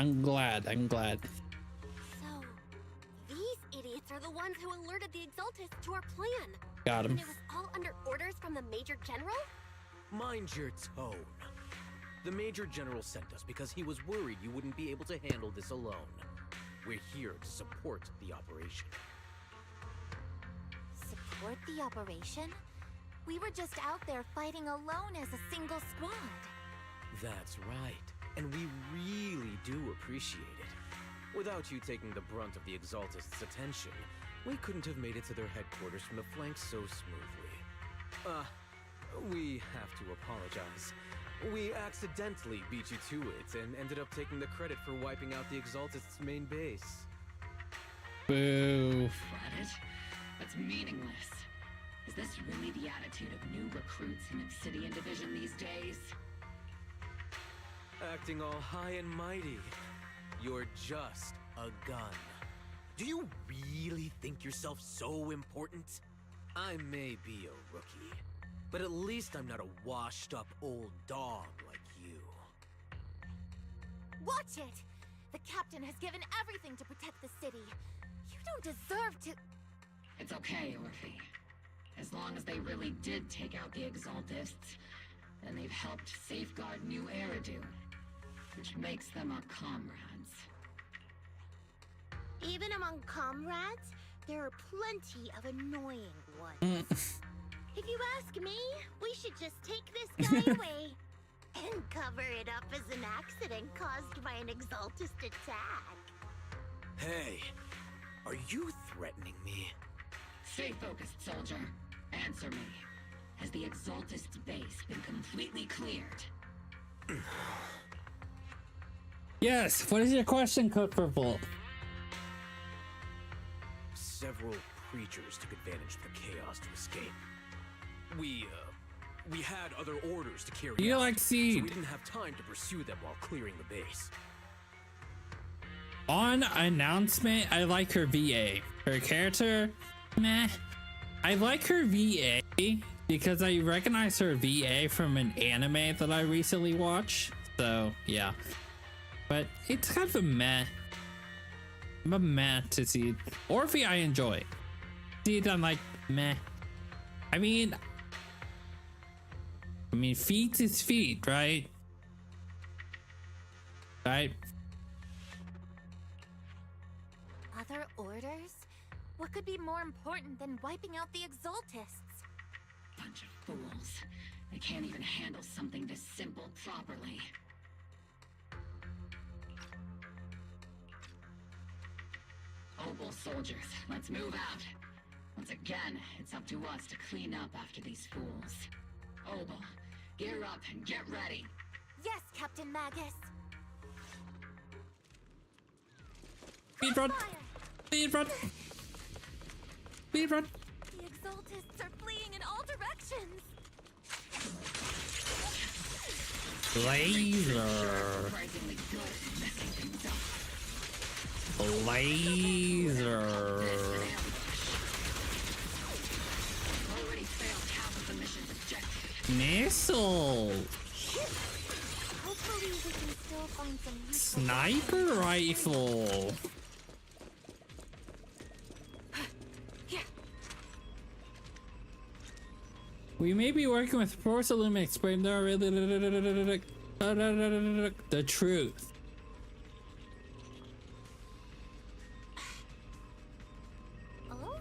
these idiots are the ones who alerted the Exaltists to our plan. Got him. And it was all under orders from the Major General? Mind your tone. The Major General sent us because he was worried you wouldn't be able to handle this alone. We're here to support the operation. Support the operation? We were just out there fighting alone as a single squad. That's right, and we really do appreciate it. Without you taking the brunt of the Exaltists' attention, we couldn't have made it to their headquarters from the flank so smoothly. We have to apologize. We accidentally beat you to it and ended up taking the credit for wiping out the Exaltists' main base. Boo. Credit? That's meaningless. Is this really the attitude of new recruits in Obsidian Division these days? Acting all high and mighty. You're just a gun. Do you really think yourself so important? I may be a rookie, but at least I'm not a washed-up old dog like you. Watch it! The captain has given everything to protect the city. You don't deserve to... It's okay, Orphe. As long as they really did take out the Exaltists, then they've helped safeguard New Eridu, which makes them our comrades. Even among comrades, there are plenty of annoying ones. If you ask me, we should just take this guy away and cover it up as an accident caused by an Exaltist attack. Hey, are you threatening me? Stay focused, soldier. Answer me. Has the Exaltist base been completely cleared? Yes, what is your question, Code Purple? Several creatures took advantage of the chaos to escape. We We had other orders to carry You out, like so Seed. we didn't have time to pursue them while clearing the base. On announcement, I like her VA. Her character, meh. I like her VA because I recognize her VA from an anime that I recently watched. So yeah, but it's kind of a meh. I'm a meh to Seed. Orphe I enjoy. Seed I'm like meh. I mean feet is feet, right? Right? Other orders? What could be more important than wiping out the Exaltists? Bunch of fools. They can't even handle something this simple properly. Opal soldiers, let's move out. Once again, it's up to us to clean up after these fools. Opal, gear up and get ready. Yes, Captain Magus. Speedrun! Speedrun! Speedrun! The Exaltists are fleeing in all directions. Laser! Surprisingly good at messing things up. Laser! Already failed half of the mission's objective. Missile! Hopefully we can still find some useful Sniper rifle! We may be working with Porcelain explain the truth. Oh?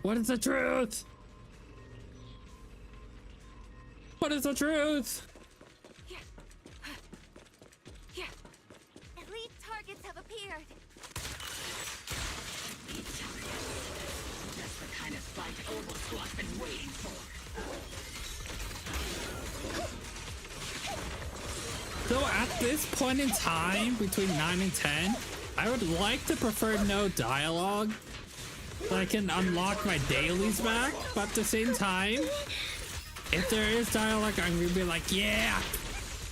What is the truth? What is the truth? Elite targets have appeared. That's the kind of fight Opal Squad's been waiting for. So at this point in time, between 9 and 10, I would like to prefer no dialogue so I can unlock my dailies back, but at the same time, if there is dialogue, I'm gonna be like, yeah,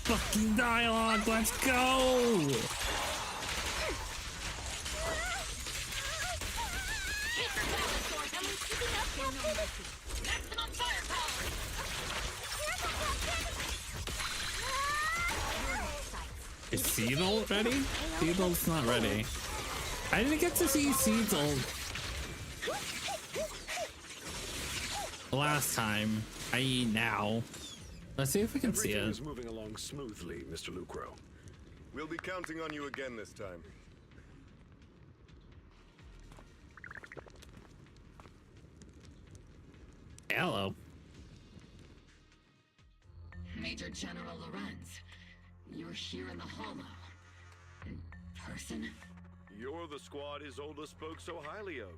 fucking dialogue, let's go! Maximum firepower! Is Seedle ready? Seedle's not ready. I didn't get to see Seedle last time, i.e. now. Let's see if we can see Everything it. is moving along smoothly, Mr. Lucro. We'll be counting on you again this time. Hello. Major General Lorenz, you're here in the Hollow. In person? You're the squad Isolde spoke so highly of.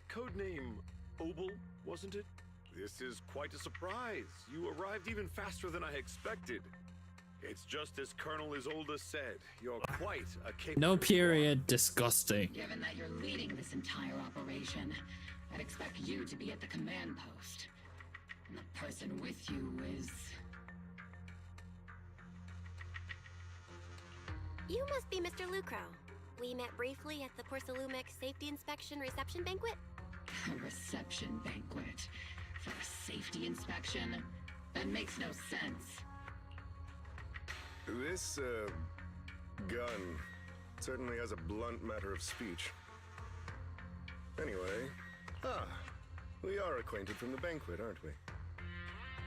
Codename Opal, wasn't it? This is quite a surprise. You arrived even faster than I expected. It's just as Colonel Isolde said. You're quite a capable No period, disgusting. Given that you're leading this entire operation, I'd expect you to be at the command post. And the person with you is... You must be Mr. Lucro. We met briefly at the Porcelumix Safety Inspection Reception Banquet. A reception banquet for a safety inspection? That makes no sense. This, gun certainly has a blunt matter of speech. Anyway, we are acquainted from the banquet, aren't we?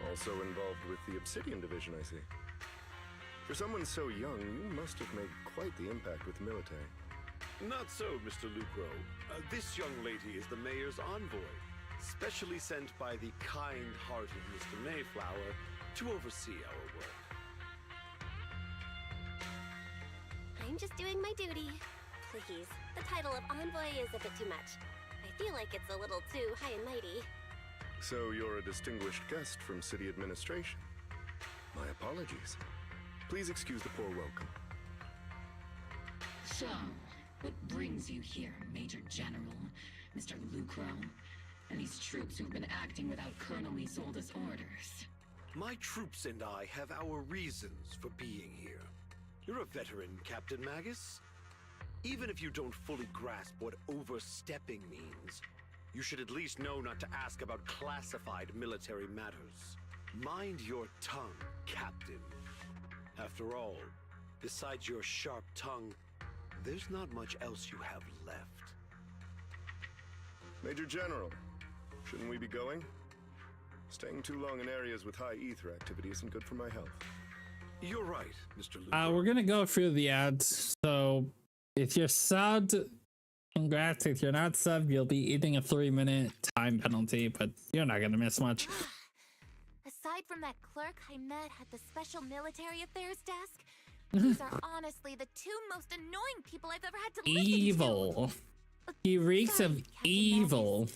Also involved with the Obsidian Division, I see. For someone so young, you must have made quite the impact with the military. Not so, Mr. Lucro. This young lady is the mayor's envoy, specially sent by the kind-hearted Mr. Mayflower to oversee our work. I'm just doing my duty. Please, the title of envoy is a bit too much. I feel like it's a little too high and mighty. So you're a distinguished guest from city administration. My apologies. Please excuse the poor welcome. So, what brings you here, Major General, Mr. Lucro, and these troops who've been acting without Colonel Isolde's orders? My troops and I have our reasons for being here. You're a veteran, Captain Magus. Even if you don't fully grasp what overstepping means, you should at least know not to ask about classified military matters. Mind your tongue, Captain. After all, besides your sharp tongue, there's not much else you have left. Major General, shouldn't we be going? Staying too long in areas with high ether activity isn't good for my health. You're right, Mr. Luke. We're gonna go through the ads. So if you're subbed, congrats. If you're not subbed, you'll be eating a 3-minute time penalty, but you're not gonna miss much. Aside from that clerk I met at the Special Military Affairs desk, these are honestly the two most annoying people I've ever had to listen Evil. He reeks of evil.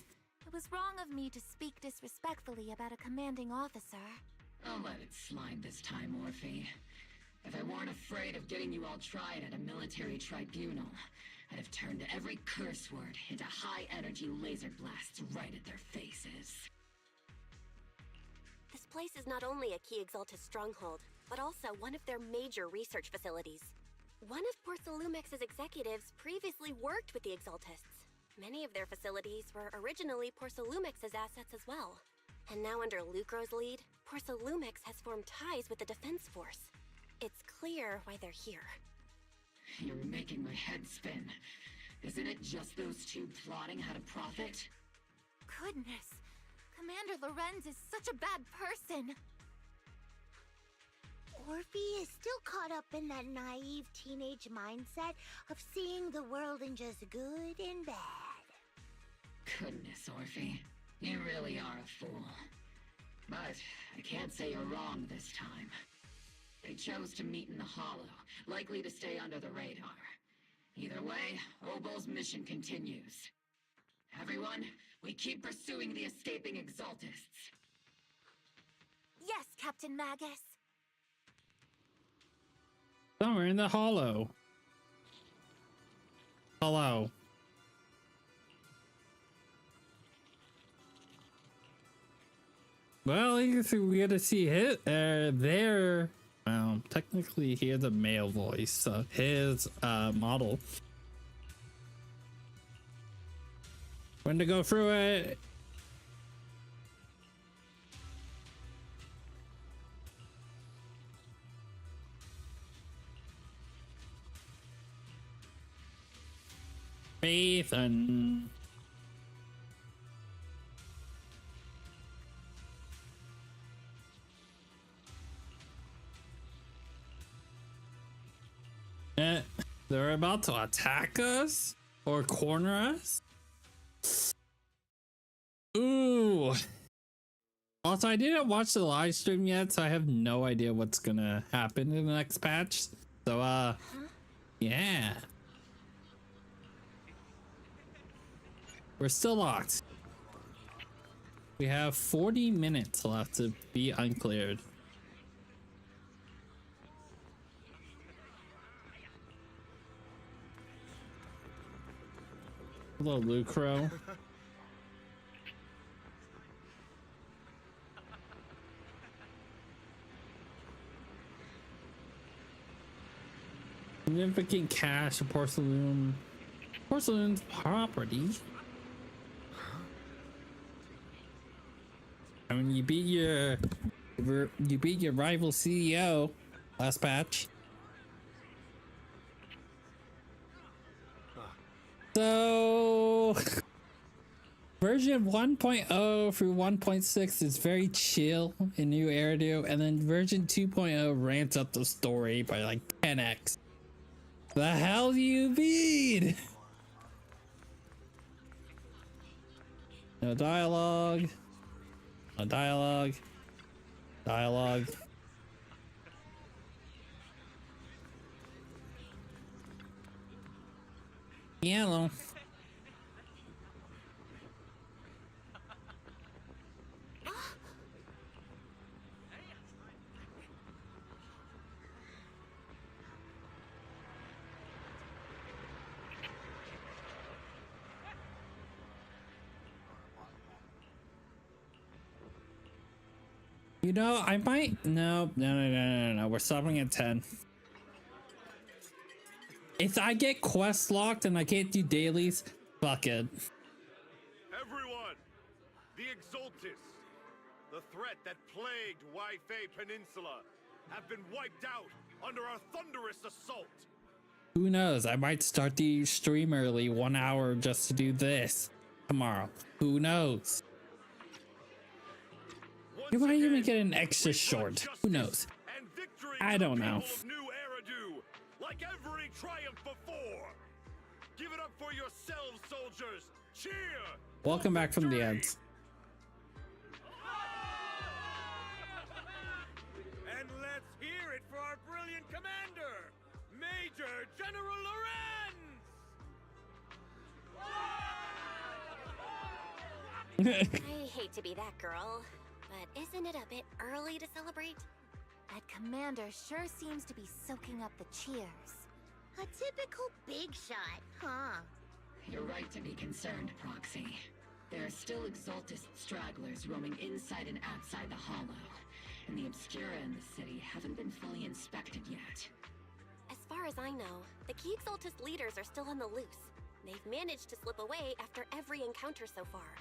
It was wrong of me to speak disrespectfully about a commanding officer. I'll let it slide this time, Orphe. If I weren't afraid of getting you all tried at a military tribunal, I'd have turned every curse word into high-energy laser blasts right at their faces. This place is not only a key Exaltus stronghold, but also one of their major research facilities. One of Porcelumex's executives previously worked with the Exaltists. Many of their facilities were originally Porcelumex's assets as well. And now under Lucro's lead, Porcelumex has formed ties with the Defense Force. It's clear why they're here. You're making my head spin. Isn't it just those two plotting how to profit? Goodness, Commander Lorenz is such a bad person. Orphe is still caught up in that naive teenage mindset of seeing the world in just good and bad. Goodness, Orphe. You really are a fool. But I can't say you're wrong this time. They chose to meet in the Hollow, likely to stay under the radar. Either way, Obol's mission continues. Everyone, we keep pursuing the escaping Exaltists. Yes, Captain Magus. Somewhere in the Hollow. Hello. Well, you we get to see his there. Well, technically he has a male voice, so his model. When to go through it. Faith and they're about to attack us or corner us. Ooh. Also, I didn't watch the live stream yet, so I have no idea what's gonna happen in the next patch. So, yeah. We're still locked. We have 40 minutes left to be uncleared. Hello, Lucro. Significant cash of porcelain's property. I mean, you beat your rival CEO last patch. So version 1.0 through 1.6 is very chill in new Eridu, and then version 2.0 ramps up the story by like 10x. The hell do you mean? No dialogue. No dialogue. Dialogue. Yellow. You know, I might. No. We're stopping at 10. If I get quest locked and I can't do dailies, fuck it. Everyone, the Exaltis, the threat that plagued Waifei Peninsula, have been wiped out under our thunderous assault. Who knows? I might start the stream early, 1 hour, just to do this tomorrow. Who knows? You might even get an extra short. Who knows? I don't know. Like every triumph before. Give it up for yourselves, soldiers. Cheer. Welcome back from the ends. And let's hear it for our brilliant commander, Major General Lorenz! I hate to be that girl, but isn't it a bit early to celebrate? That commander sure seems to be soaking up the cheers. A typical big shot, huh? You're right to be concerned, Proxy. There are still Exaltist stragglers roaming inside and outside the Hollow, and the Obscura in the city haven't been fully inspected yet. As far as I know, the key Exaltist leaders are still on the loose. They've managed to slip away after every encounter so far.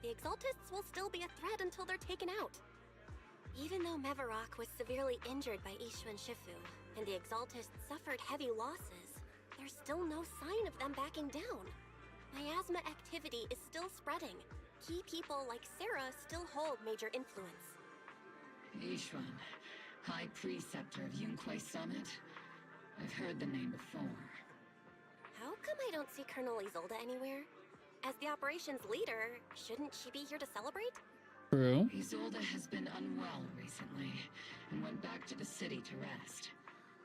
The Exaltists will still be a threat until they're taken out. Even though Mevarok was severely injured by Ishu and Shifu, and the Exaltists suffered heavy losses, there's still no sign of them backing down. Miasma activity is still spreading. Key people like Sarah still hold major influence. Yishuan, High Preceptor of Yunquai Summit? I've heard the name before. How come I don't see Colonel Isolde anywhere? As the operations leader, shouldn't she be here to celebrate? True. Isolde has been unwell recently, and went back to the city to rest.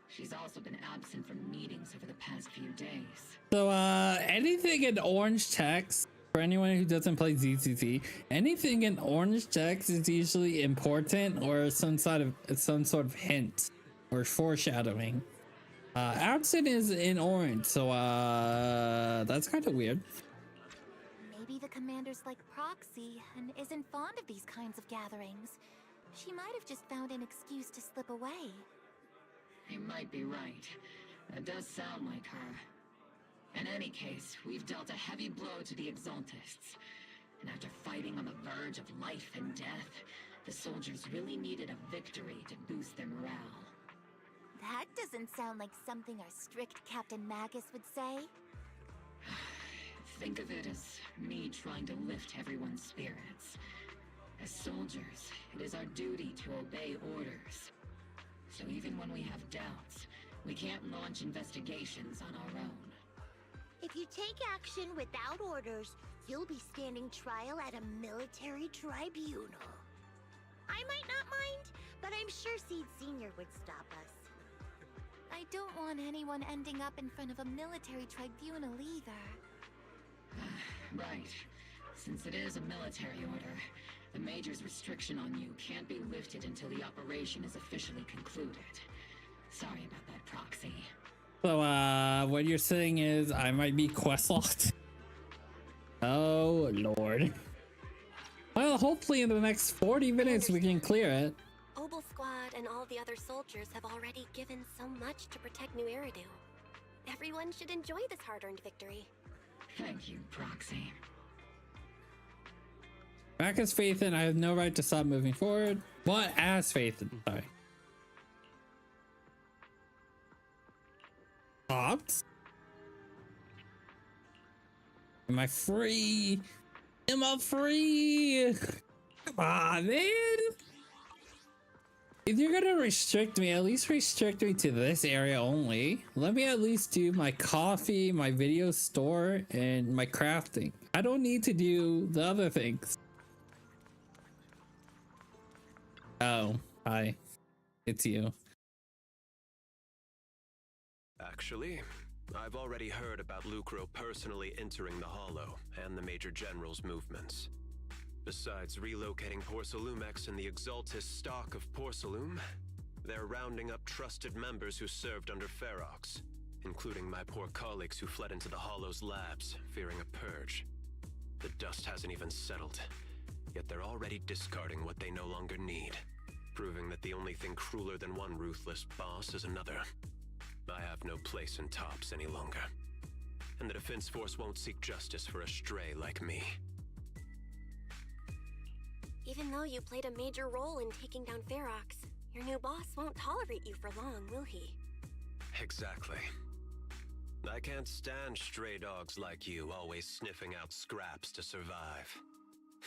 She's also been absent from meetings over the past few days. So, anything in orange text, for anyone who doesn't play ZZZ, anything in orange text is usually important or some sort of hint or foreshadowing. Absent is in orange, so that's kind of weird. Maybe the commander's like Proxy and isn't fond of these kinds of gatherings. She might have just found an excuse to slip away. You might be right. That does sound like her. In any case, we've dealt a heavy blow to the Exaltists. And after fighting on the verge of life and death, the soldiers really needed a victory to boost their morale. That doesn't sound like something our strict Captain Magus would say. Think of it as me trying to lift everyone's spirits. As soldiers, it is our duty to obey orders. So even when we have doubts, we can't launch investigations on our own. If you take action without orders, you'll be standing trial at a military tribunal. I might not mind, but I'm sure Seed Senior would stop us. I don't want anyone ending up in front of a military tribunal either. Right. Since it is a military order, the Major's restriction on you can't be lifted until the operation is officially concluded. Sorry about that, Proxy. So, what you're saying is I might be quest locked? Oh, Lord. Well, hopefully in the next 40 minutes we can clear it. Obel Squad and all the other soldiers have already given so much to protect New Eridu. Everyone should enjoy this hard-earned victory. Thank you, Proxy. Back as Phaethon, I have no right to stop moving forward. But as Phaethon, sorry. Stopped? Am I free? Am I free? Come on, man. If you're gonna restrict me, at least restrict me to this area only. Let me at least do my coffee, my video store, and my crafting. I don't need to do the other things. Oh, hi. It's you. Actually, I've already heard about Lucro personally entering the Hollow and the Major General's movements. Besides relocating Porcelumex and the Exaltist stock of Porcelume, they're rounding up trusted members who served under Ferox, including my poor colleagues who fled into the Hollow's labs, fearing a purge. The dust hasn't even settled, yet they're already discarding what they no longer need. proving that the only thing crueler than one ruthless boss is another. I have no place in Tops any longer. And the Defense Force won't seek justice for a stray like me. Even though you played a major role in taking down Ferox, your new boss won't tolerate you for long, will he? Exactly. I can't stand stray dogs like you always sniffing out scraps to survive.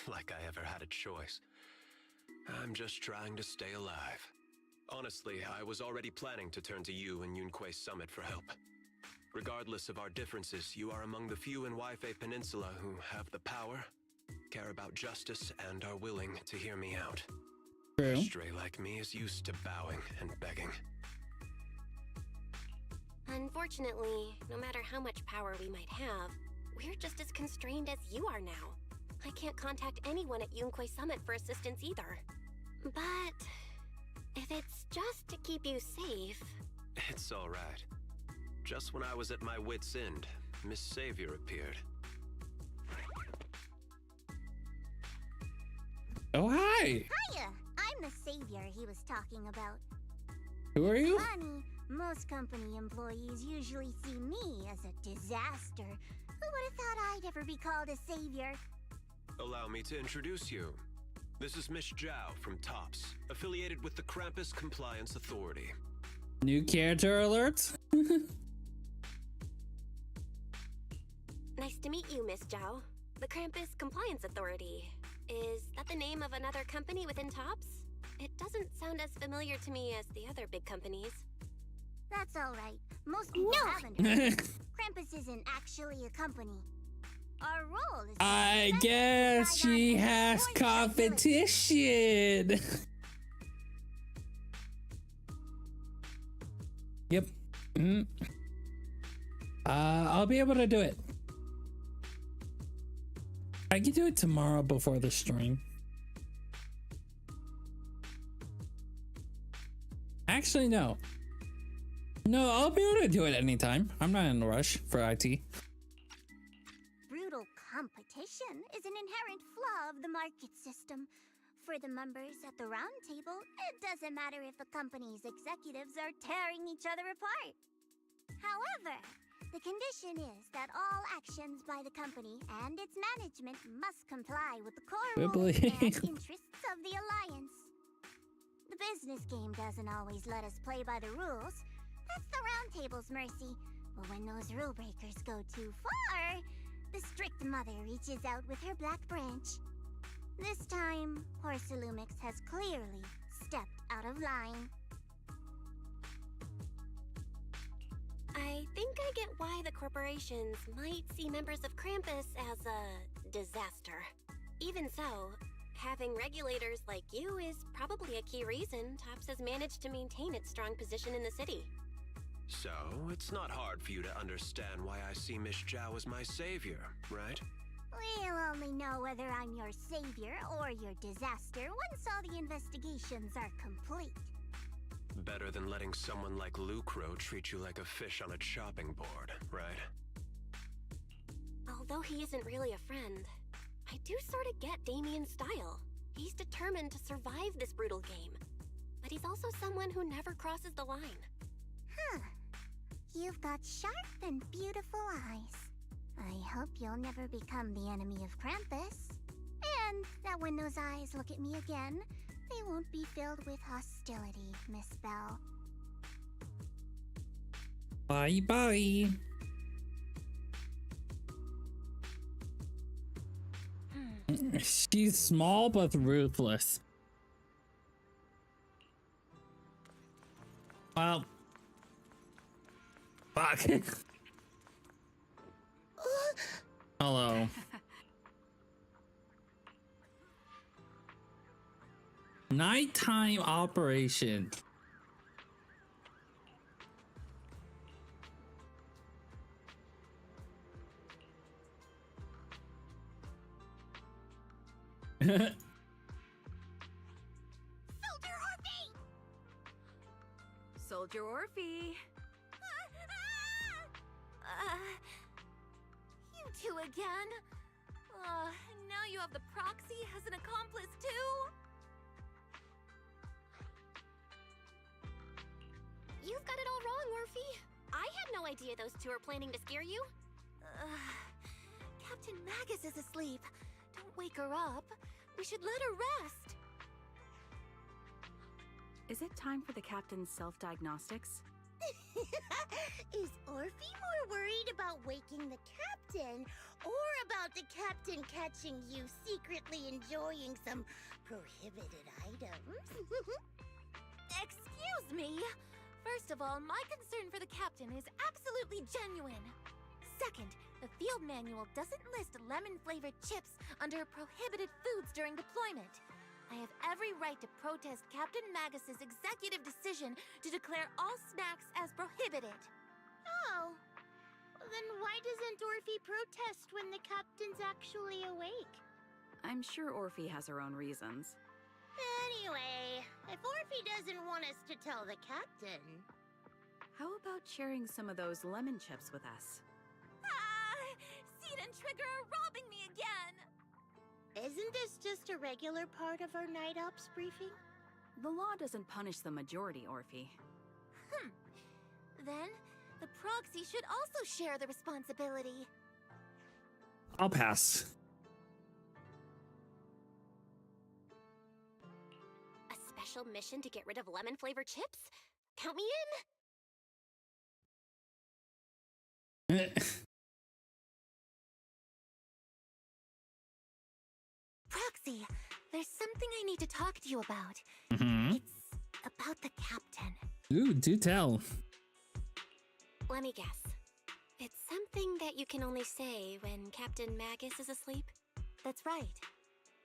Like I ever had a choice. I'm just trying to stay alive. Honestly, I was already planning to turn to you and Yunquei Summit for help. Regardless of our differences, you are among the few in Waifei Peninsula who have the power, care about justice, and are willing to hear me out. True. A stray like me is used to bowing and begging. Unfortunately, no matter how much power we might have, we're just as constrained as you are now. I can't contact anyone at Yunquei Summit for assistance either. But if it's just to keep you safe... It's all right. Just when I was at my wit's end, Miss Savior appeared. Oh, hi! Hiya! I'm the savior he was talking about. Who are you? Funny, most company employees usually see me as a disaster. Who would have thought I'd ever be called a savior? Allow me to introduce you. This is Miss Zhao from Tops, affiliated with the Krampus Compliance Authority. New character alerts? Nice to meet you, Miss Zhao. The Krampus Compliance Authority. Is that the name of another company within Tops? It doesn't sound as familiar to me as the other big companies. That's all right. Most people haven't heard. Krampus isn't actually a company. Our role is... I guess she has competition. Yep. I'll be able to do it. I can do it tomorrow before the stream. Actually, no. No, I'll be able to do it anytime. I'm not in a rush for IT. Brutal competition is an inherent flaw of the market system. For the members at the round table, it doesn't matter if the company's executives are tearing each other apart. However, the condition is that all actions by the company and its management must comply with the core rules and interests of the Alliance. The business game doesn't always let us play by the rules. That's the round table's mercy. But when those rule breakers go too far, the strict mother reaches out with her black branch. This time, Porcelumix has clearly stepped out of line. I think I get why the corporations might see members of Krampus as a disaster. Even so, having regulators like you is probably a key reason Tops has managed to maintain its strong position in the city. So, it's not hard for you to understand why I see Miss Zhao as my savior, right? We'll only know whether I'm your savior or your disaster once all the investigations are complete. Better than letting someone like Lucro treat you like a fish on a chopping board, right? Although he isn't really a friend, I do sort of get Damien's style. He's determined to survive this brutal game. But he's also someone who never crosses the line. Huh. You've got sharp and beautiful eyes. I hope you'll never become the enemy of Krampus. And that when those eyes look at me again, they won't be filled with hostility, Miss Bell. Bye-bye. She's small but ruthless. Well. Fuck. Hello. Nighttime operation. Soldier Orphe! You two again? Now you have the proxy as an accomplice too? You've got it all wrong, Orphe. I had no idea those two are planning to scare you. Captain Magus is asleep. Don't wake her up. We should let her rest. Is it time for the captain's self-diagnostics? Is Orphe more worried about waking the captain or about the captain catching you secretly enjoying some prohibited items? Excuse me. First of all, my concern for the captain is absolutely genuine. Second, the field manual doesn't list lemon-flavored chips under prohibited foods during deployment. I have every right to protest Captain Magus's executive decision to declare all snacks as prohibited. Oh. Then why doesn't Orphe protest when the captain's actually awake? I'm sure Orphe has her own reasons. Anyway, if Orphe doesn't want us to tell the captain... How about sharing some of those lemon chips with us? Seed and Trigger are robbing me again! Isn't this just a regular part of our night ops briefing? The law doesn't punish the majority, Orphe. Then, the proxy should also share the responsibility. I'll pass. A special mission to get rid of lemon-flavored chips? Count me in! Proxy, there's something I need to talk to you about. It's about the captain. Ooh, do tell. Let me guess. It's something that you can only say when Captain Magus is asleep? That's right.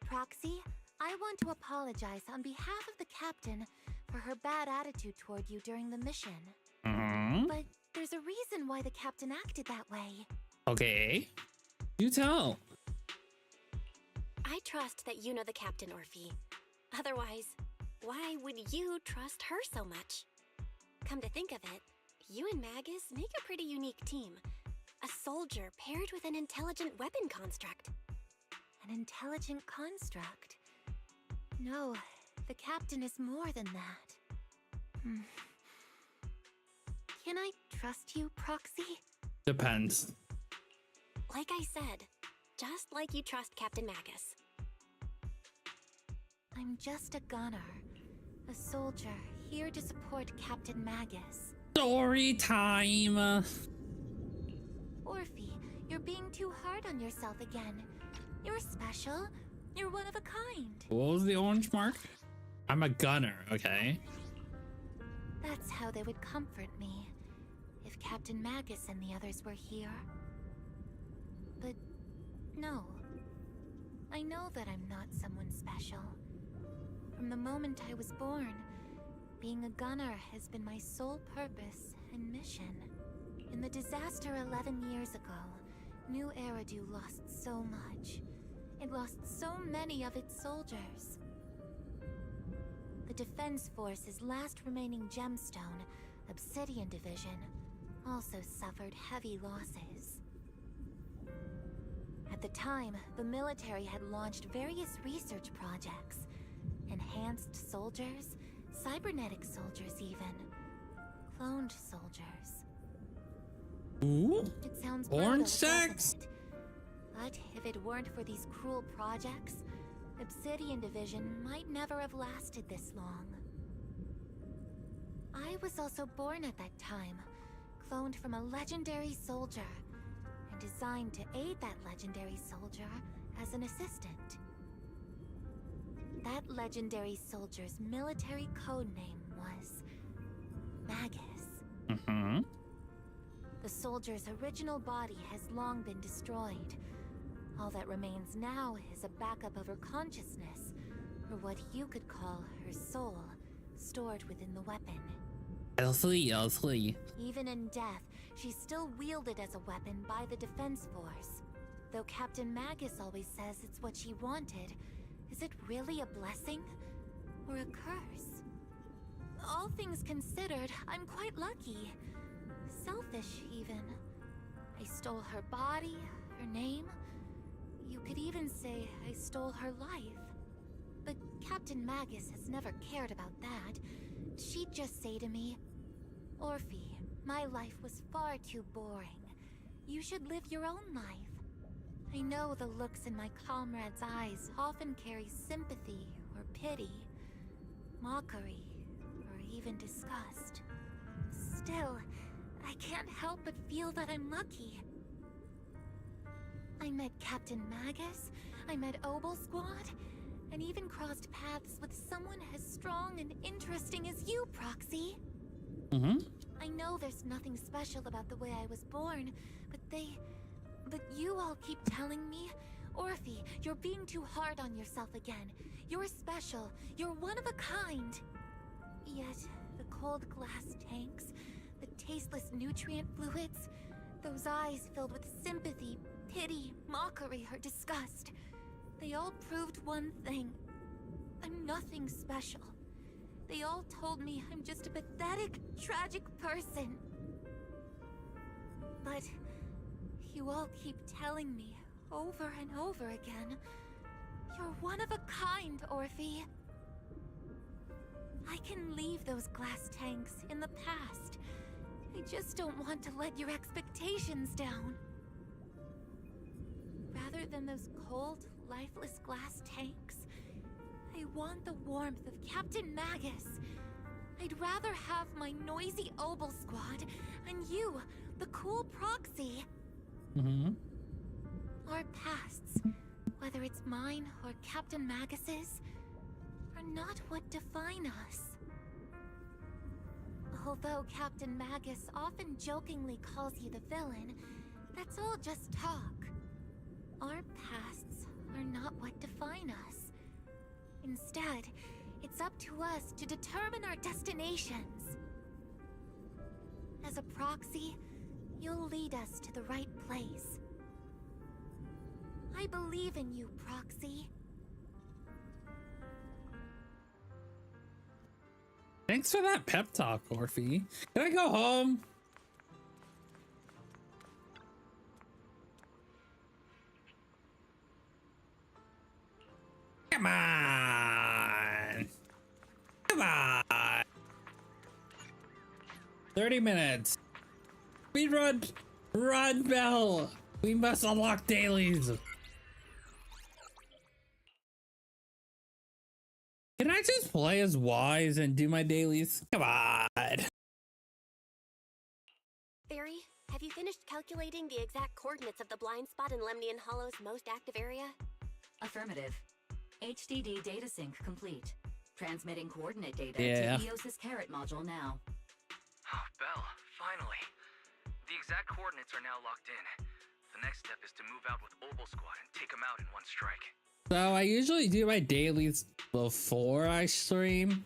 Proxy, I want to apologize on behalf of the captain for her bad attitude toward you during the mission. But there's a reason why the captain acted that way. Okay. Do tell. I trust that you know the captain, Orphe. Otherwise, why would you trust her so much? Come to think of it, you and Magus make a pretty unique team. A soldier paired with an intelligent weapon construct. An intelligent construct? No, the captain is more than that. Can I trust you, Proxy? Depends. Like I said, just like you trust Captain Magus. I'm just a gunner. A soldier, here to support Captain Magus. Story time! Orphe, you're being too hard on yourself again. You're special. You're one of a kind. What was the orange mark? I'm a gunner, okay. That's how they would comfort me. If Captain Magus and the others were here. But no. I know that I'm not someone special. From the moment I was born, being a gunner has been my sole purpose and mission. In the disaster 11 years ago, New Eridu lost so much. It lost so many of its soldiers. The Defense Force's last remaining gemstone, Obsidian Division, also suffered heavy losses. At the time, the military had launched various research projects. Enhanced soldiers, cybernetic soldiers even. Cloned soldiers. Ooh? It sounds orange brutal, sex? doesn't it? But if it weren't for these cruel projects, Obsidian Division might never have lasted this long. I was also born at that time, cloned from a legendary soldier, and designed to aid that legendary soldier as an assistant. That legendary soldier's military code name was Magus. The soldier's original body has long been destroyed. All that remains now is a backup of her consciousness, or what you could call her soul, stored within the weapon. Even in death, she's still wielded as a weapon by the Defense Force. Though Captain Magus always says it's what she wanted, is it really a blessing? Or a curse? All things considered, I'm quite lucky. Selfish, even. I stole her body, her name. You could even say I stole her life. But Captain Magus has never cared about that. She'd just say to me, Orphe, my life was far too boring. You should live your own life. I know the looks in my comrades' eyes often carry sympathy or pity, mockery, or even disgust. Still, I can't help but feel that I'm lucky. I met Captain Magus, I met Obel Squad, and even crossed paths with someone as strong and interesting as you, Proxy. I know there's nothing special about the way I was born, but you all keep telling me, Orphe, you're being too hard on yourself again. You're special, you're one of a kind. Yet, the cold glass tanks, the tasteless nutrient fluids, those eyes filled with sympathy, pity, mockery, or disgust, they all proved one thing. I'm nothing special. They all told me I'm just a pathetic, tragic person. But you all keep telling me over and over again, you're one of a kind, Orphe. I can leave those glass tanks in the past. I just don't want to let your expectations down. Rather than those cold, lifeless glass tanks, I want the warmth of Captain Magus. I'd rather have my noisy Obel Squad and you, the cool Proxy. Our pasts, whether it's mine or Captain Magus's, are not what define us. Although Captain Magus often jokingly calls you the villain, that's all just talk. Our pasts are not what define us. Instead, it's up to us to determine our destinations. As a Proxy, you'll lead us to the right place. I believe in you, Proxy. Thanks for that pep talk, Orphe. Can I go home? Come on. Come on. 30 minutes. Speed run. Run, Bell. We must unlock dailies. Can I just play as Wise and do my dailies? Come on. Barry, have you finished calculating the exact coordinates of the blind spot in Lemnian Hollow's most active area? Affirmative. HDD data sync complete. Transmitting coordinate data Yeah. to EOS's Carrot module now. Oh, Belle, finally. The exact coordinates are now locked in. The next step is to move out with Obel Squad and take them out in one strike. So I usually do my dailies before I stream,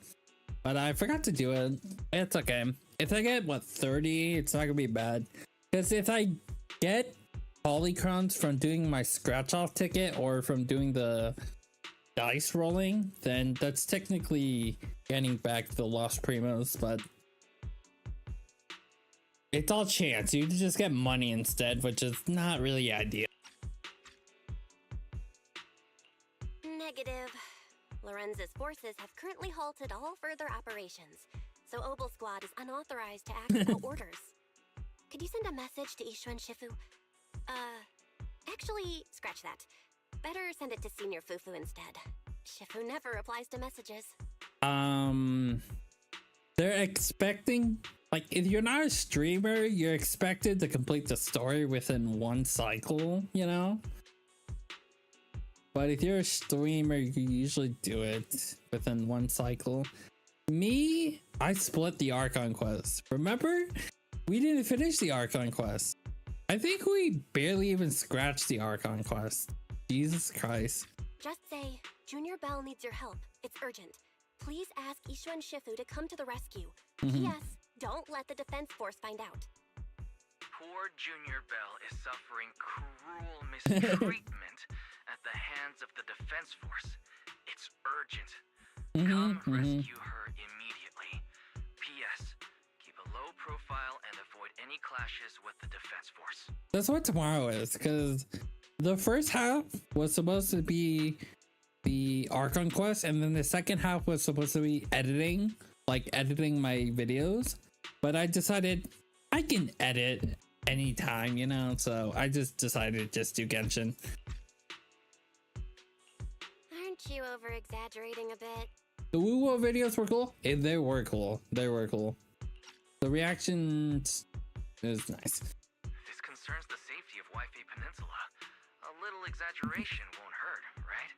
but I forgot to do it. It's okay. If I get, what, 30, it's not gonna be bad. Because if I get polycrons from doing my scratch-off ticket or from doing the dice rolling, then that's technically getting back the lost primos, but it's all chance. You just get money instead, which is not really ideal. Negative. Lorenz's forces have currently halted all further operations, so Obel Squad is unauthorized to act without orders. Could you send a message to Ishu and Shifu? Actually, scratch that. Better send it to Senior Fufu instead. Shifu never replies to messages. They're expecting, like, if you're not a streamer, you're expected to complete the story within one cycle, you know? But if you're a streamer, you usually do it within one cycle. Me, I split the Archon quest. Remember? We didn't finish the Archon quest. I think we barely even scratched the Archon quest. Jesus Christ. Just say, Junior Bell needs your help. It's urgent. Please ask Ishu and Shifu to come to the rescue. P.S. Don't let the defense force find out. Poor Junior Bell is suffering cruel mistreatment at the hands of the defense force. It's urgent. Come rescue her immediately. P.S. Keep a low profile and avoid any clashes with the defense force. That's what tomorrow is, because the first half was supposed to be the Archon quest, and then the second half was supposed to be editing, like editing my videos. but I decided I can edit anytime, you know, so I just decided to just do Genshin. Aren't you over exaggerating a bit? The woo-woo videos were cool. They were cool. They were cool. The reactions is nice. This concerns the safety of Wi-Fi Peninsula. A little exaggeration won't hurt, right?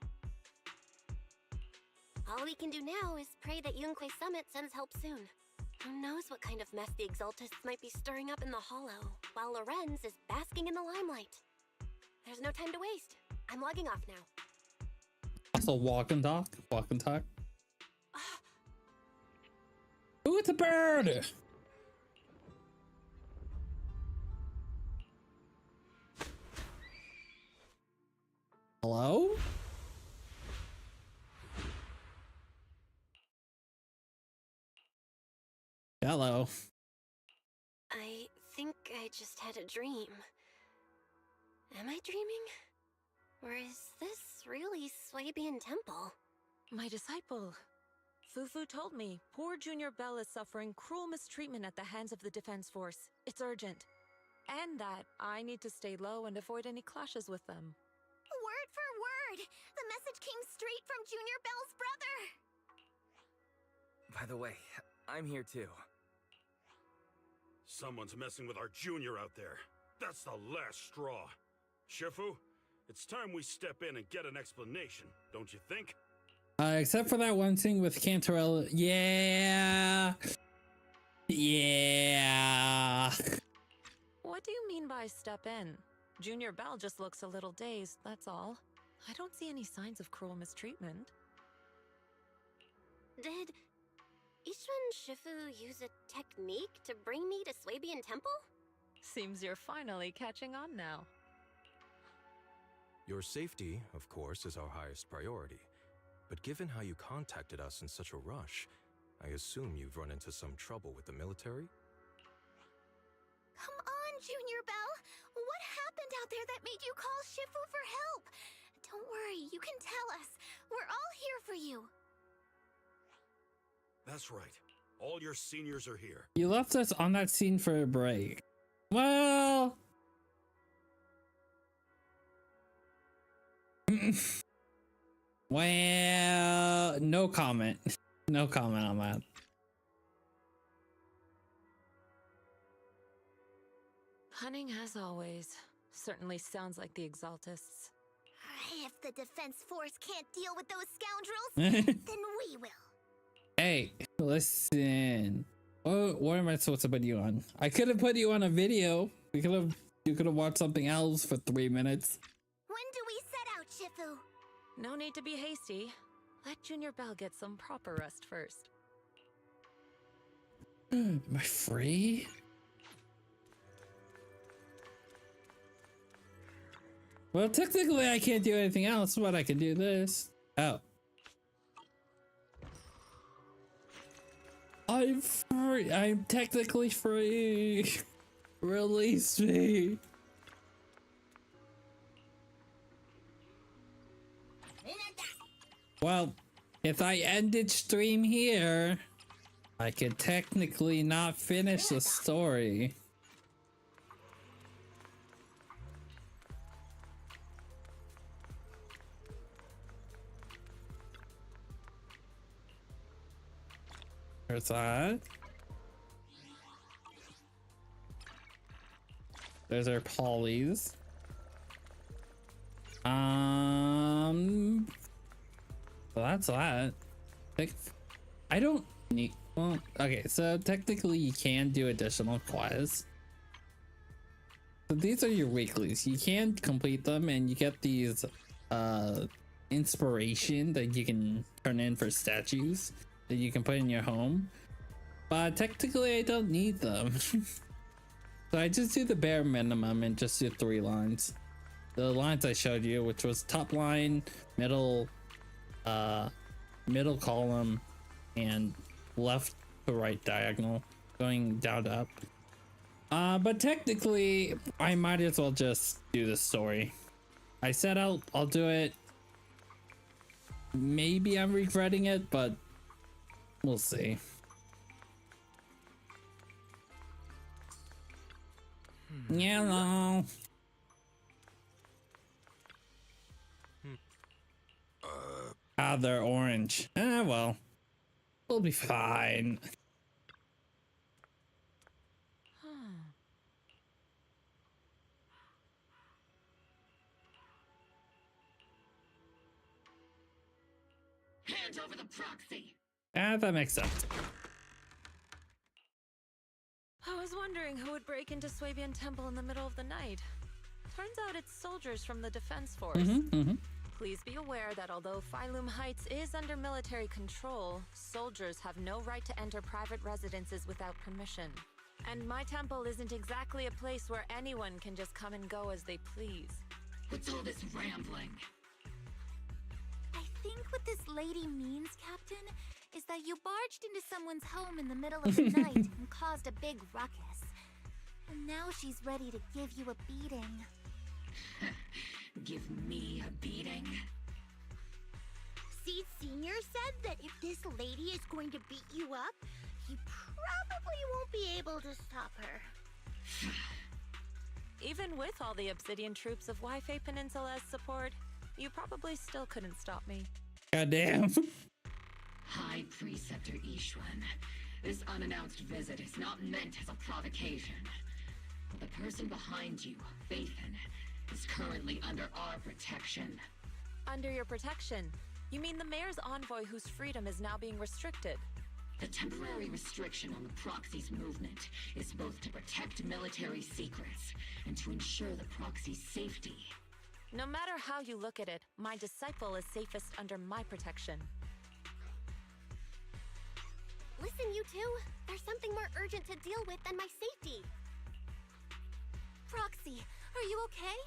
All we can do now is pray that Yunque Summit sends help soon. Who knows what kind of mess the Exaltists might be stirring up in the Hollow, while Lorenz is basking in the limelight. There's no time to waste. I'm logging off now. Also, walk and talk. Walk and talk. Ooh, it's a bird! Hello? Hello. I think I just had a dream. Am I dreaming? Or is this really Swabian Temple? My disciple. Fufu told me poor Junior Bell is suffering cruel mistreatment at the hands of the Defense Force. It's urgent. And that I need to stay low and avoid any clashes with them. Word for word! The message came straight from Junior Bell's brother! By the way, I'm here too. Someone's messing with our junior out there. That's the last straw. Shifu, it's time we step in and get an explanation, don't you think? Except for that one thing with Cantarella. Yeah. Yeah. What do you mean by step in? Junior Bell just looks a little dazed, that's all. I don't see any signs of cruel mistreatment. Did Ishwan Shifu use a technique to bring me to Swabian Temple? Seems you're finally catching on now. Your safety, of course, is our highest priority. But given how you contacted us in such a rush, I assume you've run into some trouble with the military? Come on, Junior Bell! What happened out there that made you call Shifu for help? Don't worry, you can tell us. We're all here for you. That's right. All your seniors are here. You left us on that scene for a break. Well... well, no comment. No comment on that. Cunning as always. Certainly sounds like the Exaltists. If the Defense Force can't deal with those scoundrels, then we will. Hey, listen. What am I supposed to put you on? I could have put you on a video. You could have watched something else for 3 minutes. When do we set out, Shifu? No need to be hasty. Let Junior Bell get some proper rest first. Am I free? Well, technically I can't do anything else, but I can do this. Oh. I'm free. I'm technically free. Release me. Well, if I ended stream here, I could technically not finish the story. There's that. There's our polys. So that's that. I don't need. Well, okay, so technically you can do additional quests. So these are your weeklies. You can complete them, and you get these inspiration that you can turn in for statues that you can put in your home. But technically, I don't need them. So I just do the bare minimum and just do 3 lines. The lines I showed you, which was top line, middle column, and left to right diagonal, going down to up. But technically, I might as well just do the story. I said I'll do it. Maybe I'm regretting it, but we'll see. Yellow. Ah, they're orange. Ah, well. We'll be fine. Hand over the proxy. Ah, that makes sense. I was wondering who would break into Swabian Temple in the middle of the night. Turns out it's soldiers from the Defense Force. Please be aware that although Phylum Heights is under military control, soldiers have no right to enter private residences without permission. And my temple isn't exactly a place where anyone can just come and go as they please. What's all this rambling? I think what this lady means, Captain, is that you barged into someone's home in the middle of the night and caused a big ruckus. And now she's ready to give you a beating. Give me a beating? Seed Sr. said that if this lady is going to beat you up, he probably won't be able to stop her. Even with all the Obsidian troops of Wi-Fi Peninsula as support, you probably still couldn't stop me. Goddamn. High Preceptor Ishwan, this unannounced visit is not meant as a provocation. The person behind you, Bathan, is currently under our protection. Under your protection? You mean the mayor's envoy whose freedom is now being restricted? The temporary restriction on the proxy's movement is both to protect military secrets and to ensure the proxy's safety. No matter how you look at it, my disciple is safest under my protection. Listen, you two. There's something more urgent to deal with than my safety. Proxy, are you okay?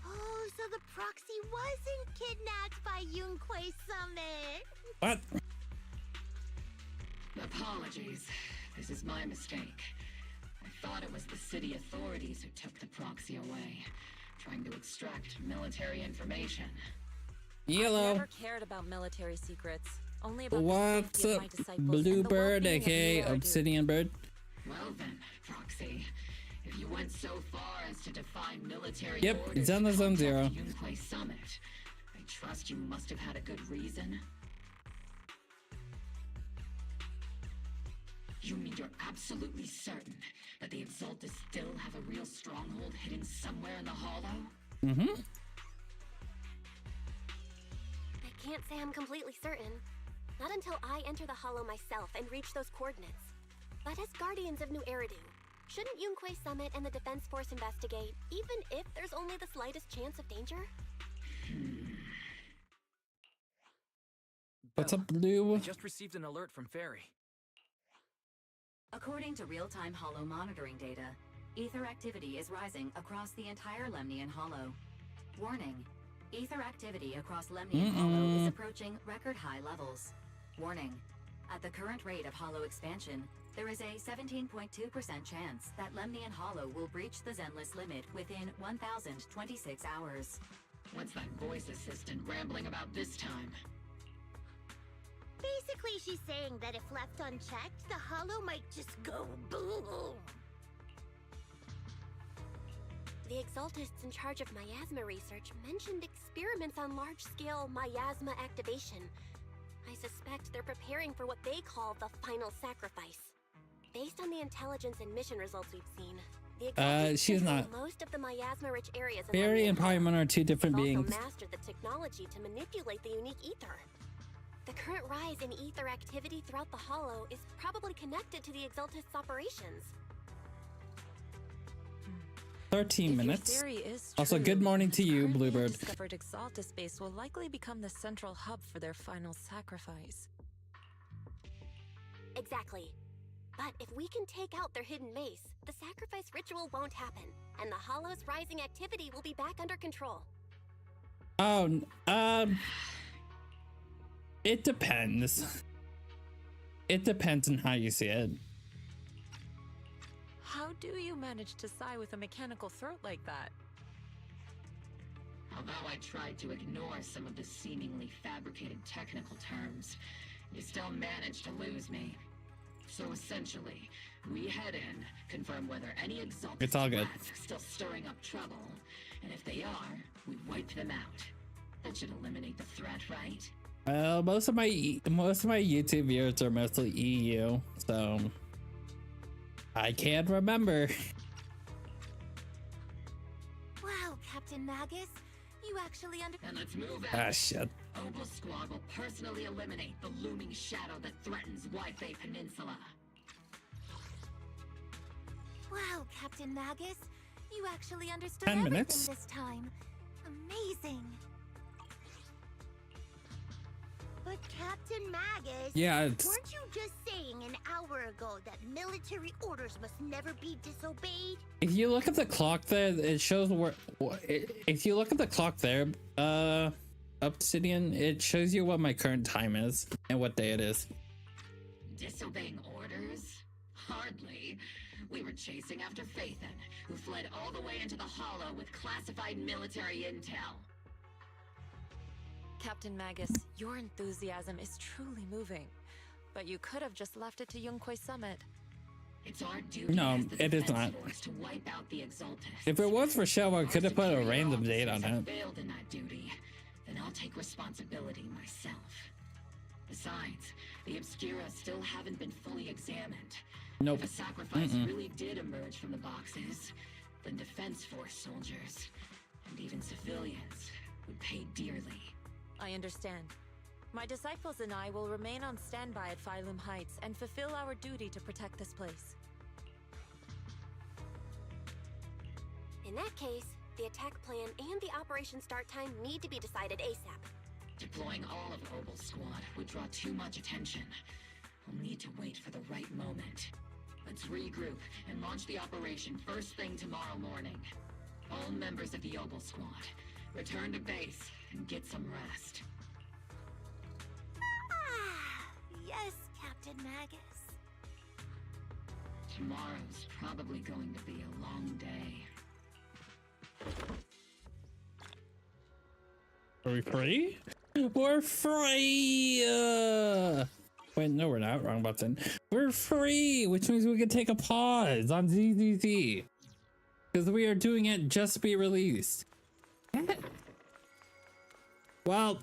Oh, so the proxy wasn't kidnapped by Yunquei Summit. What? Apologies. This is my mistake. I thought it was the city authorities who took the proxy away, trying to extract military information. Yellow. I never cared about military secrets. Only about What's the safety up, of my disciples Bluebird, and the well-being of aka the Ordu. Obsidian Bird? Well then, Proxy, if you went so far as to defy military Yep, orders it's on the to Zone Zero. contact Yunquei Summit, I trust you must have had a good reason. You mean you're absolutely certain that the Exaltus still have a real stronghold hidden somewhere in the Hollow? I can't say I'm completely certain. Not until I enter the Hollow myself and reach those coordinates. But as Guardians of New Eridu, shouldn't Yunquei Summit and the Defense Force investigate, even if there's only the slightest chance of danger? What's up, Blue? I just received an alert from Fairy. According to real-time Hollow monitoring data, ether activity is rising across the entire Lemnian Hollow. Warning, ether activity across Lemnian Hollow is approaching record-high levels. Warning, at the current rate of Hollow expansion, there is a 17.2% chance that Lemnian Hollow will breach the Zenless limit within 1,026 hours. What's that voice assistant rambling about this time? Basically, she's saying that if left unchecked, the Hollow might just go boom. The Exaltists in charge of miasma research mentioned experiments on large-scale miasma activation. I suspect they're preparing for what they call the final sacrifice. Based on the intelligence and mission results we've seen, the Exaltists she's control not. most of the miasma-rich areas in Fairy Lemnian and Hollow. Paimon are two different They've beings. also mastered the technology to manipulate the unique ether. The current rise in ether activity throughout the Hollow is probably connected to the Exaltists' operations. 13 If minutes. your theory is Also, true, good morning to you, currently Bluebird. undiscovered Exaltus base will likely become the central hub for their final sacrifice. Exactly. But if we can take out their hidden base, the sacrifice ritual won't happen, and the Hollow's rising activity will be back under control. Oh, it depends. It depends on how you see it. How do you manage to sigh with a mechanical throat like that? Although I tried to ignore some of the seemingly fabricated technical terms, you still managed to lose me. So essentially, we head in, confirm confirm whether any Exalted It's all good. rats are still stirring up trouble. And if they are, we wipe them out. That should eliminate the threat, right? Well, most of my YouTube viewers are mostly EU, so I can't remember. Wow, Captain Magus, you actually And let's move out. Ah, shit. Obel Squad will personally eliminate the looming shadow that threatens Wi-Fi Peninsula. Wow, Captain Magus, you actually understood 10 everything minutes. this time. Amazing. But Captain Magus, Yeah, it's- weren't you just saying an hour ago that military orders must never be disobeyed? If you look at the clock there, it shows where. If you look at the clock there, Obsidian, it shows you what my current time is and what day it is. Disobeying orders? Hardly. We were chasing after Phaethon, who fled all the way into the Hollow with classified military intel. Captain Magus, your enthusiasm is truly moving. But you could have just left it to Yunquay Summit. It's our duty No, as the it is Defense not. Force to wipe out the Exalted. If it was for show, I could have put a random date on Since I it. failed in that duty, then I'll take responsibility myself. Besides, the Obscura still haven't been fully examined. Nope. If a sacrifice Mm-mm. really did emerge from the boxes, then Defense Force soldiers, and even civilians, would pay dearly. I understand. My disciples and I will remain on standby at Phylum Heights and fulfill our duty to protect this place. In that case, the attack plan and the operation start time need to be decided ASAP. Deploying all of Obel's squad would draw too much attention. We'll need to wait for the right moment. Let's regroup and launch the operation first thing tomorrow morning. All members of the Obel squad, return to base and get some rest. Yes, Captain Magus. Tomorrow's probably going to be a long day. Are we free? We're free! Wait, no, we're not. Wrong button. We're free, which means we can take a pause on ZZZ. Because we are doing it just to be released. Well,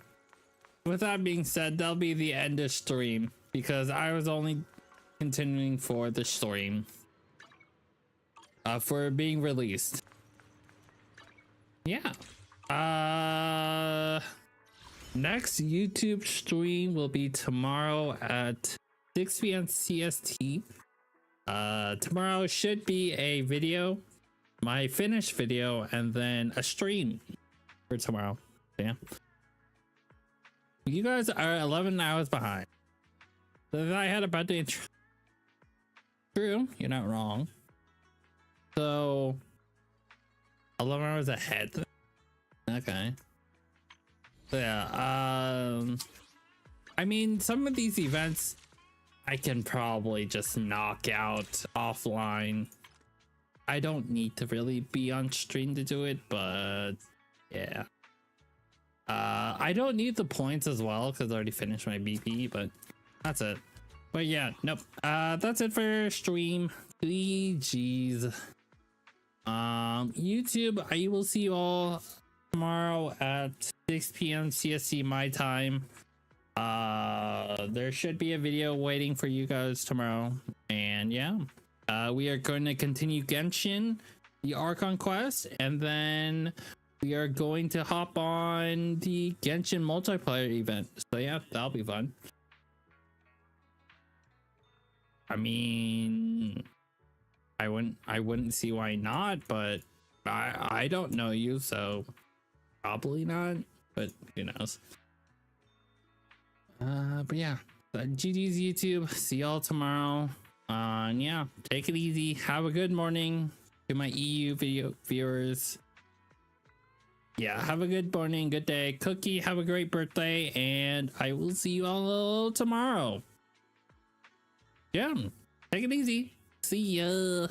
with that being said, that'll be the end of stream. Because I was only continuing for the stream. For being released. Yeah. Next YouTube stream will be tomorrow at 6 p.m. CST. Tomorrow should be a video, my finished video, and then a stream for tomorrow. Yeah. You guys are 11 hours behind. So if I had a bad day, true, you're not wrong. So 11 hours ahead. Okay. So yeah, I mean, some of these events I can probably just knock out offline. I don't need to really be on stream to do it, but yeah. I don't need the points as well because I already finished my BP, but that's it. But yeah, nope. That's it for stream. GG's. YouTube, I will see you all tomorrow at 6 p.m. CST my time. There should be a video waiting for you guys tomorrow, and yeah, we are going to continue Genshin, the Archon quest, and then we are going to hop on the Genshin multiplayer event. So yeah, that'll be fun. I mean, I wouldn't see why not, but I don't know you, so probably not, but who knows. But yeah, GG's YouTube. See y'all tomorrow. And yeah, take it easy. Have a good morning to my EU video viewers. Yeah, have a good morning, good day. Cookie, have a great birthday, and I will see you all tomorrow. Yeah, take it easy. See ya.